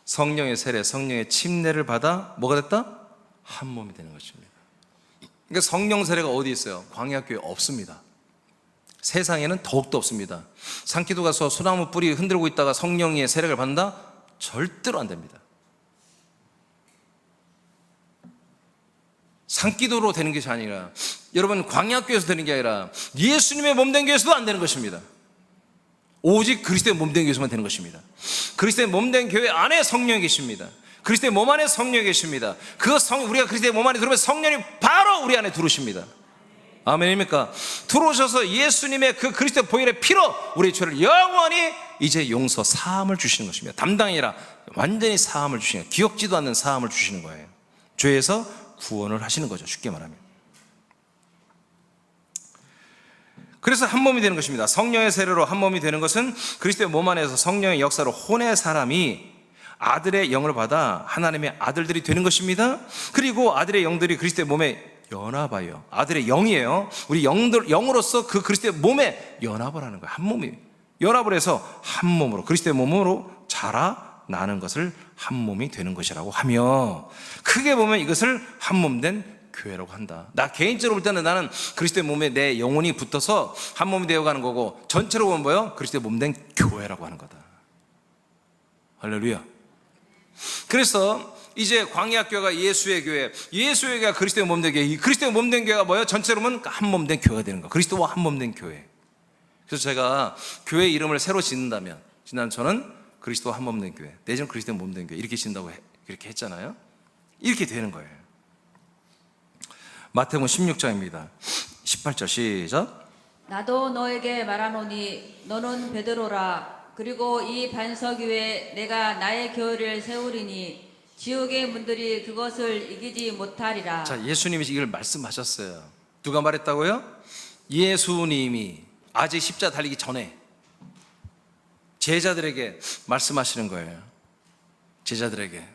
성령의 세례, 성령의 침례를 받아 뭐가 됐다? 한 몸이 되는 것입니다. 그러니까 성령 세례가 어디 있어요? 광야 교회 없습니다. 세상에는 더욱더 없습니다. 산기도 가서 소나무 뿌리 흔들고 있다가 성령의 세력을 받는다? 절대로 안 됩니다. 산기도로 되는 것이 아니라, 여러분 광야교회에서 되는 게 아니라 예수님의 몸된 교회에서도 안 되는 것입니다. 오직 그리스도의 몸된 교회에서만 되는 것입니다. 그리스도의 몸된 교회 안에 성령이 계십니다. 그리스도의 몸 안에 성령이 계십니다. 우리가 그리스도의 몸 안에 들어오면 성령이 바로 우리 안에 들어오십니다. 아멘입니까? 들어오셔서 예수님의 그 그리스도의 보혈의 피로 우리의 죄를 영원히 이제 용서, 사함을 주시는 것입니다. 담당이 아니라 완전히 사함을 주시는 거예요. 기억지도 않는 사함을 주시는 거예요. 죄에서 구원을 하시는 거죠, 쉽게 말하면. 그래서 한 몸이 되는 것입니다. 성령의 세례로 한 몸이 되는 것은 그리스도의 몸 안에서 성령의 역사로 혼의 사람이 아들의 영을 받아 하나님의 아들들이 되는 것입니다. 그리고 아들의 영들이 그리스도의 몸에 연합하여, 아들의 영이에요. 우리 영으로서 그 그리스도의 몸에 연합을 하는 거예요. 한 몸이 연합을 해서 한 몸으로, 그리스도의 몸으로 자라나는 것을 한 몸이 되는 것이라고 하며, 크게 보면 이것을 한 몸 된 교회라고 한다. 나 개인적으로 볼 때는 나는 그리스도의 몸에 내 영혼이 붙어서 한 몸이 되어가는 거고, 전체로 보면 뭐예요? 그리스도의 몸 된 교회라고 하는 거다. 할렐루야. 그래서 이제 광야교회가 예수의 교회, 예수의 교회가 그리스도의 몸된 교회, 그리스도의 몸된 교회가 뭐예요? 전체로 보면 한 몸 된 교회가 되는 거. 그리스도와 한 몸 된 교회. 그래서 제가 교회 이름을 새로 짓는다면, 저는 그리스도와 한 몸 된 교회, 내지는 그리스도의 몸 된 교회 이렇게 짓는다고 이렇게 했잖아요. 이렇게 되는 거예요. 마태복음 16장입니다. 18절 시작. 나도 너에게 말하노니 너는 베드로라. 그리고 이 반석 위에 내가 나의 교회를 세우리니 지옥의 문들이 그것을 이기지 못하리라. 자, 예수님이 이걸 말씀하셨어요. 누가 말했다고요? 예수님이 아직 십자가 달리기 전에 제자들에게 말씀하시는 거예요. 제자들에게.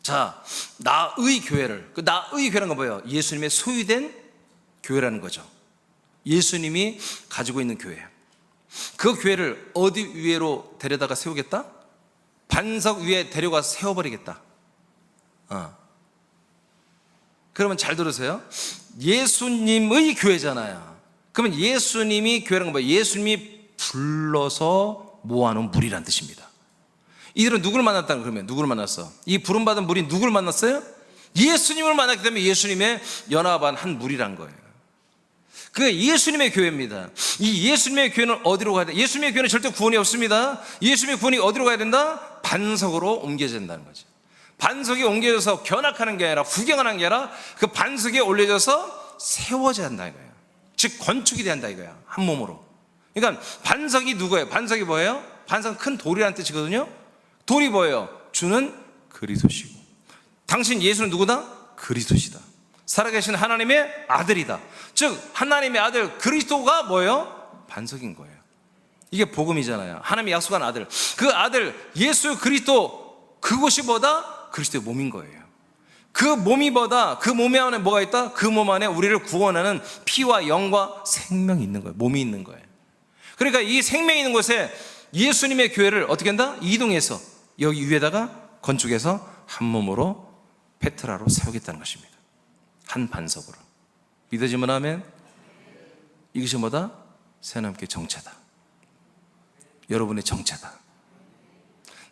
자, 나의 교회를, 그 나의 교회라는 건 뭐예요? 예수님의 소유된 교회라는 거죠. 예수님이 가지고 있는 교회. 그 교회를 어디 위에로 데려다가 세우겠다? 반석 위에 데려가서 세워버리겠다. 그러면 잘 들으세요. 예수님의 교회잖아요. 그러면 예수님이 교회라는 건 뭐예요? 예수님이 불러서 모아놓은 무리란 뜻입니다. 이들은 누구를 만났다는, 그러면 누구를 만났어? 이 부름받은 무리 누구를 만났어요? 예수님을 만났기 때문에 예수님의 연합한 한 무리란 거예요. 그게 예수님의 교회입니다. 이 예수님의 교회는 어디로 가야 돼? 예수님의 교회는 절대 구원이 없습니다. 예수님의 구원이 어디로 가야 된다? 반석으로 옮겨야 된다는 거죠. 반석이 옮겨져서 견학하는 게 아니라, 구경하는 게 아니라 그 반석에 올려져서 세워져야 한다 이거예요. 즉 건축이 돼야 한다 이거야, 한 몸으로. 그러니까 반석이 누구예요? 반석이 뭐예요? 반석은 큰 돌이라는 뜻이거든요. 돌이 뭐예요? 주는 그리스도시고, 당신 예수는 누구다? 그리스도시다. 살아계신 하나님의 아들이다. 즉 하나님의 아들 그리스도가 뭐예요? 반석인 거예요. 이게 복음이잖아요. 하나님이 약속한 아들, 그 아들 예수 그리스도, 그것이 뭐다? 그리스도의 몸인 거예요. 그 몸이 뭐다? 그 몸 안에 뭐가 있다? 그 몸 안에 우리를 구원하는 피와 영과 생명이 있는 거예요. 몸이 있는 거예요. 그러니까 이 생명이 있는 곳에 예수님의 교회를 어떻게 한다? 이동해서 여기 위에다가 건축해서 한 몸으로 페트라로 세우겠다는 것입니다. 한 반석으로. 믿어지면 아멘. 이것이 뭐다? 새하나님께 정체다. 여러분의 정체다.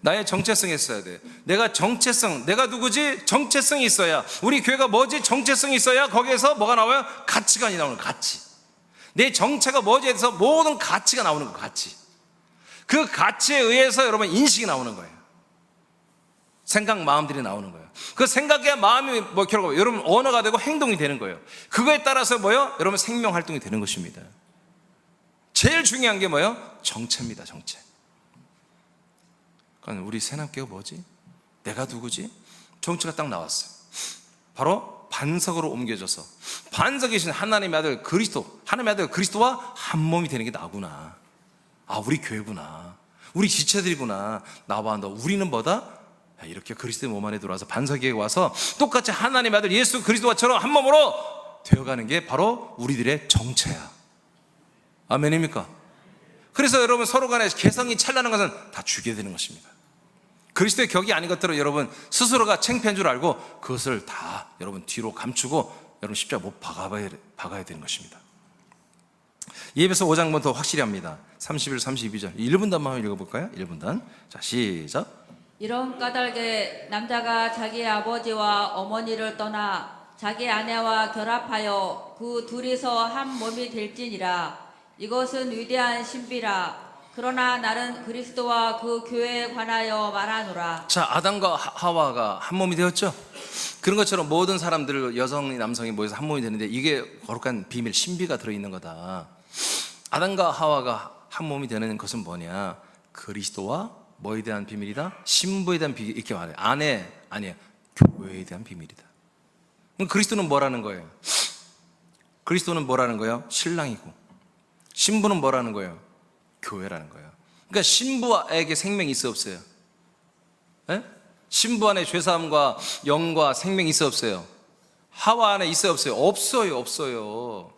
나의 정체성이 있어야 돼. 내가 정체성, 내가 누구지? 정체성이 있어야. 우리 교회가 뭐지? 정체성이 있어야 거기에서 뭐가 나와요? 가치관이 나오는 거예요. 가치. 내 정체가 뭐지에 대해서 모든 가치가 나오는 거예요. 가치. 그 가치에 의해서 여러분 인식이 나오는 거예요. 생각, 마음들이 나오는 거예요. 그 생각의 마음이 뭐 결국 여러분 언어가 되고 행동이 되는 거예요. 그거에 따라서 뭐요? 여러분 생명 활동이 되는 것입니다. 제일 중요한 게 뭐예요? 정체입니다. 정체. 그러니까 우리 새남교가 뭐지? 내가 누구지? 정체가 딱 나왔어요. 바로 반석으로 옮겨져서 반석이신 하나님의 아들 그리스도, 하나님의 아들 그리스도와 한 몸이 되는 게 나구나. 아, 우리 교회구나. 우리 지체들이구나. 나와 너. 우리는 뭐다? 이렇게 그리스도의 몸 안에 들어와서 반석 위에 와서 똑같이 하나님의 아들 예수 그리스도와처럼 한 몸으로 되어가는 게 바로 우리들의 정체야. 아멘입니까? 그래서 여러분 서로 간에 개성이 찬란한 것은 다 죽여야 되는 것입니다. 그리스도의 격이 아닌 것들은 여러분 스스로가 창피한 줄 알고 그것을 다 여러분 뒤로 감추고 여러분 십자가 못 박아야 되는 것입니다. 예배서 5장부터 더 확실히 합니다. 31, 32절 1분단만 한번 읽어볼까요? 1분단. 자, 시작. 이런 까닭에 남자가 자기 아버지와 어머니를 떠나 자기 아내와 결합하여 그 둘이서 한 몸이 될지니라. 이것은 위대한 신비라. 그러나 나는 그리스도와 그 교회에 관하여 말하노라. 자, 아담과 하와가 한 몸이 되었죠. 그런 것처럼 모든 사람들, 여성이 남성이 모여서 한 몸이 되는데 이게 거룩한 비밀, 신비가 들어있는 거다. 아담과 하와가 한 몸이 되는 것은 뭐냐? 그리스도와 뭐에 대한 비밀이다? 신부에 대한 비밀. 이렇게 말해요. 아내, 아니에요. 교회에 대한 비밀이다. 그럼 그리스도는 뭐라는 거예요? 그리스도는 뭐라는 거예요? 신랑이고, 신부는 뭐라는 거예요? 교회라는 거예요. 그러니까 신부에게 생명이 있어 없어요? 에? 신부 안에 죄사함과 영과 생명이 있어 없어요? 하와 안에 있어 없어요? 없어요, 없어요.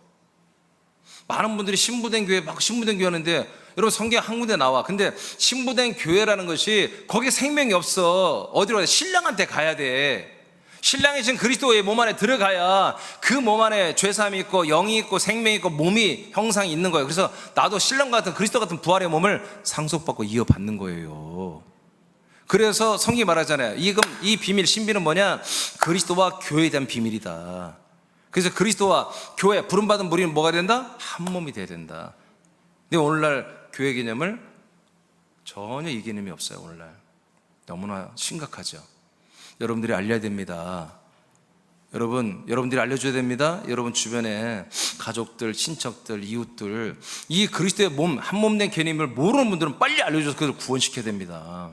많은 분들이 신부된 교회 막 신부된 교회 하는데, 여러분 성경 한 군데 나와. 근데 신부된 교회라는 것이 거기에 생명이 없어. 어디로 가야 돼? 신랑한테 가야 돼. 신랑이 지금 그리스도의 몸 안에 들어가야 그 몸 안에 죄사함이 있고 영이 있고 생명이 있고 몸이 형상이 있는 거예요. 그래서 나도 신랑 같은 그리스도 같은 부활의 몸을 상속받고 이어받는 거예요. 그래서 성경이 말하잖아요. 이 비밀, 신비는 뭐냐? 그리스도와 교회에 대한 비밀이다. 그래서 그리스도와 교회, 부름받은 무리는 뭐가 된다? 한 몸이 돼야 된다. 근데 오늘날 교회 개념을 전혀 이 개념이 없어요. 오늘날 너무나 심각하죠. 여러분들이 알려야 됩니다. 여러분들이 알려줘야 됩니다. 여러분 주변에 가족들, 친척들, 이웃들, 이 그리스도의 몸, 한 몸 된 개념을 모르는 분들은 빨리 알려줘서 그걸 구원시켜야 됩니다.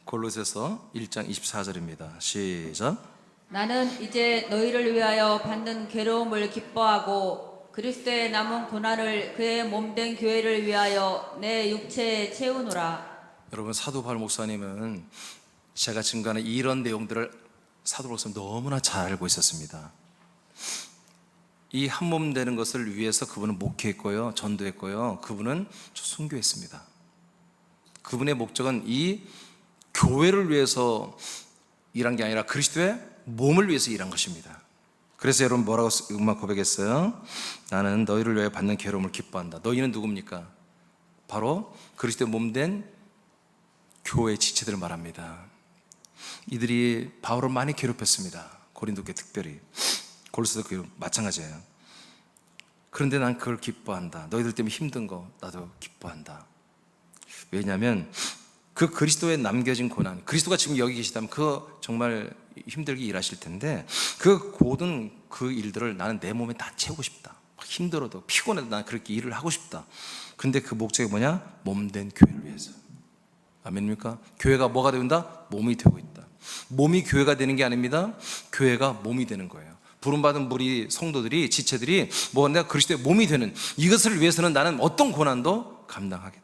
골로새서 1장 24절입니다. 시작. 나는 이제 너희를 위하여 받는 괴로움을 기뻐하고 그리스도의 남은 고난을 그의 몸된 교회를 위하여 내 육체에 채우노라. 여러분, 사도 바울 목사님은 제가 증거하는 이런 내용들을 사도 바울 목사님 너무나 잘 알고 있었습니다. 이 한 몸 되는 것을 위해서 그분은 목회했고요, 전도했고요, 그분은 순교했습니다. 그분의 목적은 이 교회를 위해서 일한 게 아니라 그리스도의 몸을 위해서 일한 것입니다. 그래서 여러분 뭐라고 음악 고백했어요? 나는 너희를 위하여 받는 괴로움을 기뻐한다. 너희는 누굽니까? 바로 그리스도의 몸된 교회의 지체들을 말합니다. 이들이 바울을 많이 괴롭혔습니다. 고린도교회 특별히, 골로새도 마찬가지예요. 그런데 난 그걸 기뻐한다. 너희들 때문에 힘든 거 나도 기뻐한다. 왜냐하면 그 그리스도에 남겨진 고난, 그리스도가 지금 여기 계시다면 그 정말 힘들게 일하실 텐데 그 모든 그 일들을 나는 내 몸에 다 채우고 싶다. 힘들어도 피곤해도 나는 그렇게 일을 하고 싶다. 근데 그 목적이 뭐냐? 몸된 교회를 위해서. 아멘입니까? 교회가 뭐가 된다? 몸이 되고 있다. 몸이 교회가 되는 게 아닙니다. 교회가 몸이 되는 거예요. 부름받은 무리 성도들이, 지체들이 내가 그리스도의 몸이 되는 이것을 위해서는 나는 어떤 고난도 감당하겠다.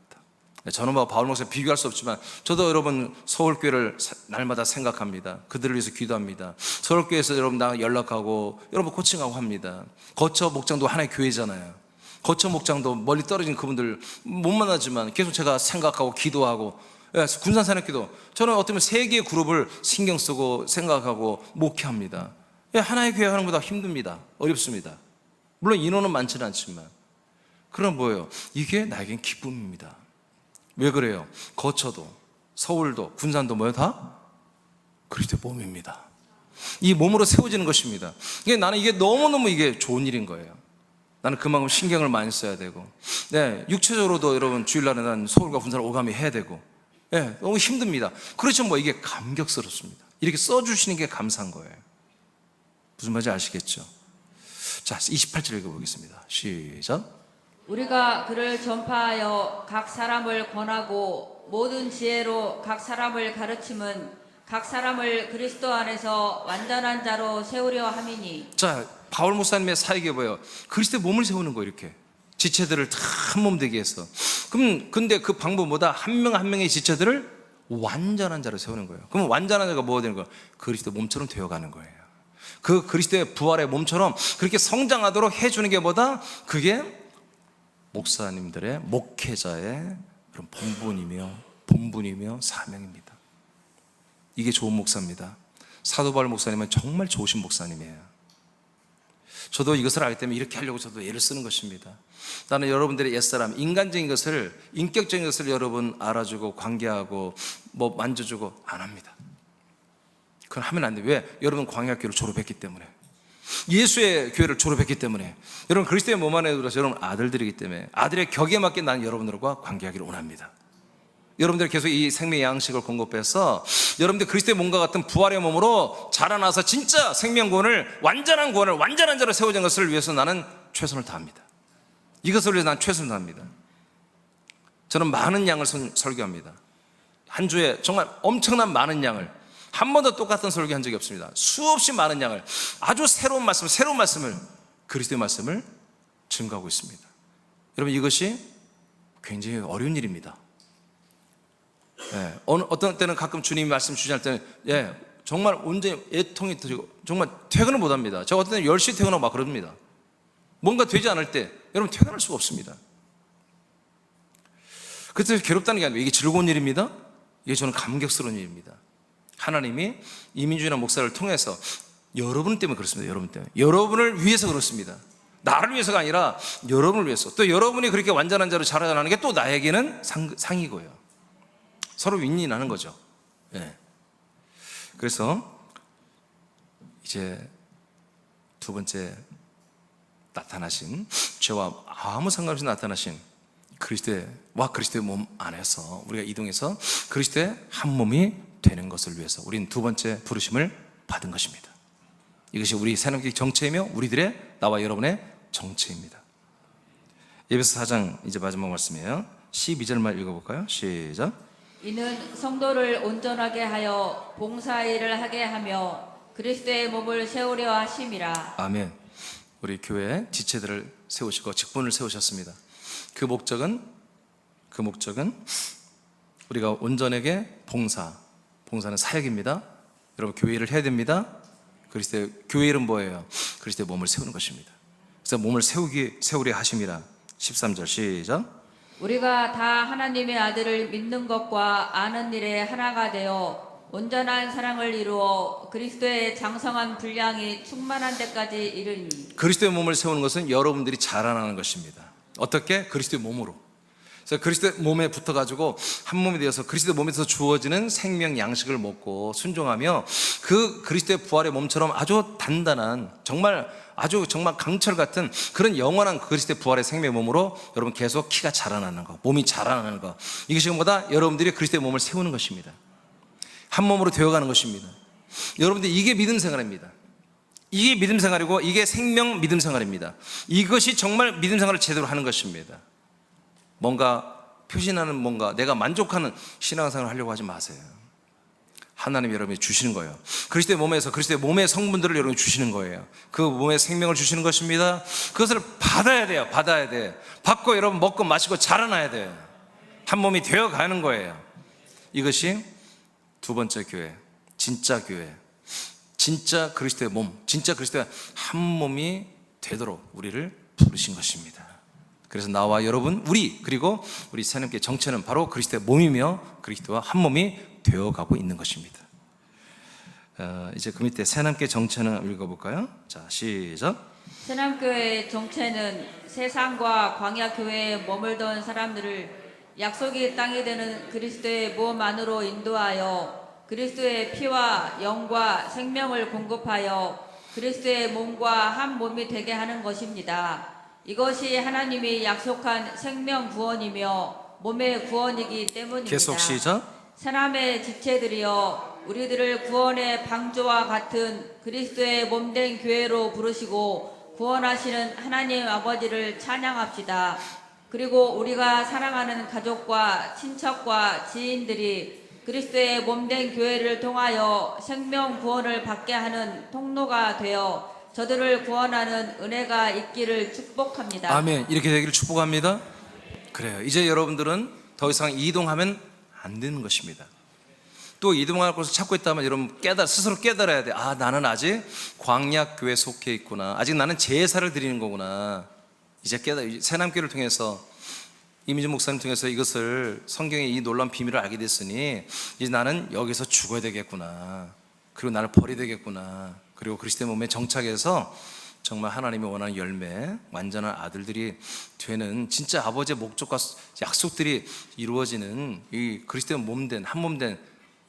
저는 바울 목사님 비교할 수 없지만 저도 여러분 서울교회를 날마다 생각합니다. 그들을 위해서 기도합니다. 서울교회에서 여러분 나 연락하고 여러분 코칭하고 합니다. 거처 목장도 하나의 교회잖아요. 거처 목장도 멀리 떨어진 그분들 못 만나지만 계속 제가 생각하고 기도하고, 군산사역기도 저는 어쩌면 세 개의 그룹을 신경 쓰고 생각하고 목회합니다. 하나의 교회 하는 것보다 힘듭니다. 어렵습니다. 물론 인원은 많지는 않지만. 그럼 뭐예요? 이게 나에겐 기쁨입니다. 왜 그래요? 거처도 서울도 군산도 뭐예요? 다 그리스도의 몸입니다. 이 몸으로 세워지는 것입니다. 나는 이게 너무너무 이게 좋은 일인 거예요. 나는 그만큼 신경을 많이 써야 되고, 육체적으로도 여러분 주일날에 난 서울과 군산을 오가며 해야 되고, 너무 힘듭니다. 그렇죠. 이게 감격스럽습니다. 이렇게 써주시는 게 감사한 거예요. 무슨 말인지 아시겠죠? 자, 28절 읽어보겠습니다. 시작. 우리가 그를 전파하여 각 사람을 권하고 모든 지혜로 각 사람을 가르침은 각 사람을 그리스도 안에서 완전한 자로 세우려 함이니. 자, 바울 목사님의 사역이 뭐예요? 그리스도의 몸을 세우는 거예요. 이렇게 지체들을 다 한 몸 되게 해서. 근데 그 방법보다 한 명 한 명의 지체들을 완전한 자로 세우는 거예요. 그럼 완전한 자가 뭐가 되는 거예요? 그리스도 몸처럼 되어가는 거예요. 그 그리스도의 부활의 몸처럼 그렇게 성장하도록 해주는 게 뭐다? 그게 목사님들의, 목회자의 그런 본분이며 사명입니다. 이게 좋은 목사입니다. 사도 바울 목사님은 정말 좋으신 목사님이에요. 저도 이것을 알기 때문에 이렇게 하려고 저도 애를 쓰는 것입니다. 나는 여러분들의 옛사람, 인간적인 것을, 인격적인 것을 여러분 알아주고 관계하고 뭐 만져주고 안 합니다. 그건 하면 안 돼요. 왜? 여러분 광야교회를 졸업했기 때문에, 예수의 교회를 졸업했기 때문에, 여러분 그리스도의 몸 안에 들어서 여러분 아들들이기 때문에 아들의 격에 맞게 나는 여러분들과 관계하기를 원합니다. 여러분들 계속 이 생명의 양식을 공급해서 여러분들 그리스도의 몸과 같은 부활의 몸으로 자라나서 진짜 생명구원을, 완전한 구원을, 완전한 자로 세워진 것을 위해서 나는 최선을 다합니다. 이것을 위해서 난 최선을 다합니다. 저는 많은 양을 설교합니다. 한 주에 정말 엄청난 많은 양을, 한 번도 똑같은 설교한 적이 없습니다. 수없이 많은 양을, 아주 새로운 말씀을, 그리스도의 말씀을 증거하고 있습니다. 여러분 이것이 굉장히 어려운 일입니다. 어떤 때는 가끔 주님이 말씀 주시할 때는 정말 온전히 애통이 터지고 정말 퇴근을 못합니다. 제가 어떤 때는 10시 퇴근하고 막 그럽니다. 뭔가 되지 않을 때 여러분 퇴근할 수가 없습니다. 그래서 괴롭다는 게 아니고 이게 즐거운 일입니다. 이게 저는 감격스러운 일입니다. 하나님이 이민주나 목사를 통해서 여러분 때문에 그렇습니다. 여러분 때문에, 여러분을 위해서 그렇습니다. 나를 위해서가 아니라 여러분을 위해서, 또 여러분이 그렇게 완전한 자로 자라나는 게 또 나에게는 상이고요. 서로 윈윈하는 거죠. 그래서 이제 두 번째 나타나신, 죄와 아무 상관없이 나타나신 그리스도의 몸 안에서 우리가 이동해서 그리스도의 한 몸이 되는 것을 위해서 우리는 두 번째 부르심을 받은 것입니다. 이것이 우리 새롭게 정체이며 우리들의, 나와 여러분의 정체입니다. 에베소 4장 이제 마지막 말씀이에요. 12절만 읽어볼까요? 시작. 이는 성도를 온전하게 하여 봉사일을 하게 하며 그리스도의 몸을 세우려 하심이라. 아멘. 우리 교회 지체들을 세우시고 직분을 세우셨습니다. 그 목적은 우리가 온전하게 봉사는 사역입니다. 여러분 교회를 해야 됩니다. 그리스도의 교회 이름 뭐예요? 그리스도의 몸을 세우는 것입니다. 그래서 몸을 세우려 하심이라. 13절 시작. 우리가 다 하나님의 아들을 믿는 것과 아는 일에 하나가 되어 온전한 사랑을 이루어 그리스도의 장성한 분량이 충만한 데까지 이르니. 그리스도의 몸을 세우는 것은 여러분들이 자라나는 것입니다. 어떻게? 그리스도의 몸으로. 그래서 그리스도의 몸에 붙어가지고 한 몸이 되어서 그리스도의 몸에서 주어지는 생명 양식을 먹고 순종하며 그 그리스도의 부활의 몸처럼 아주 단단한, 정말 강철 같은 그런 영원한 그리스도의 부활의 생명의 몸으로 여러분 계속 키가 자라나는 거, 몸이 자라나는 거, 이것이 뭐다? 여러분들이 그리스도의 몸을 세우는 것입니다. 한 몸으로 되어가는 것입니다. 여러분들 이게 믿음 생활입니다. 이게 믿음 생활이고 이게 생명 믿음 생활입니다. 이것이 정말 믿음 생활을 제대로 하는 것입니다. 뭔가 표신하는, 뭔가 내가 만족하는 신앙생활을 하려고 하지 마세요. 하나님이 여러분이 주시는 거예요. 그리스도의 몸에서 그리스도의 몸의 성분들을 여러분이 주시는 거예요. 그 몸의 생명을 주시는 것입니다. 그것을 받아야 돼요. 받고 여러분 먹고 마시고 자라나야 돼요. 한 몸이 되어가는 거예요. 이것이 두 번째 교회, 진짜 교회, 진짜 그리스도의 몸, 진짜 그리스도의 한 몸이 되도록 우리를 부르신 것입니다. 그래서 나와 여러분, 그리고 우리 새롭게 정체는 바로 그리스도의 몸이며 그리스도와 한 몸이 되어가고 있는 것입니다. 이제 그 밑에 새남교회 정체는 읽어볼까요? 자, 시작. 새남교회의 정체는 세상과 광야교회에 머물던 사람들을 약속의 땅이 되는 그리스도의 몸 안으로 인도하여 그리스도의 피와 영과 생명을 공급하여 그리스도의 몸과 한 몸이 되게 하는 것입니다. 이것이 하나님이 약속한 생명 구원이며 몸의 구원이기 때문입니다. 계속 시작. 사람의 지체들이여 우리들을 구원의 방주와 같은 그리스도의 몸된 교회로 부르시고 구원하시는 하나님 아버지를 찬양합시다. 그리고 우리가 사랑하는 가족과 친척과 지인들이 그리스도의 몸된 교회를 통하여 생명 구원을 받게 하는 통로가 되어 저들을 구원하는 은혜가 있기를 축복합니다. 아멘. 이렇게 되기를 축복합니다. 그래요. 이제 여러분들은 더 이상 이동하면 안 되는 것입니다. 또 이동할 곳을 찾고 있다면 여러분 스스로 깨달아야 돼. 나는 아직 광야교회에 속해 있구나. 아직 나는 제사를 드리는 거구나. 이제 새남교회를 통해서, 이민준 목사님 통해서 이것을, 성경의 이 놀라운 비밀을 알게 됐으니 이제 나는 여기서 죽어야 되겠구나. 그리고 나를 버려야 되겠구나. 그리고 그리스도의 몸에 정착해서 정말 하나님이 원하는 열매, 완전한 아들들이 되는 진짜 아버지의 목적과 약속들이 이루어지는 이 그리스도의 몸된 한 몸된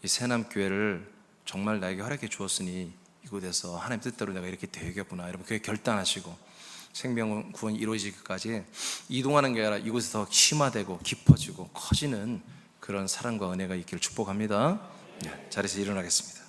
이 새남교회를 정말 나에게 허락해 주었으니 이곳에서 하나님 뜻대로 내가 이렇게 되겠구나. 여러분 그게 결단하시고 생명 구원이 이루어지기까지 이동하는 게 아니라 이곳에서 더 심화되고 깊어지고 커지는 그런 사랑과 은혜가 있기를 축복합니다. 자리에서 일어나겠습니다.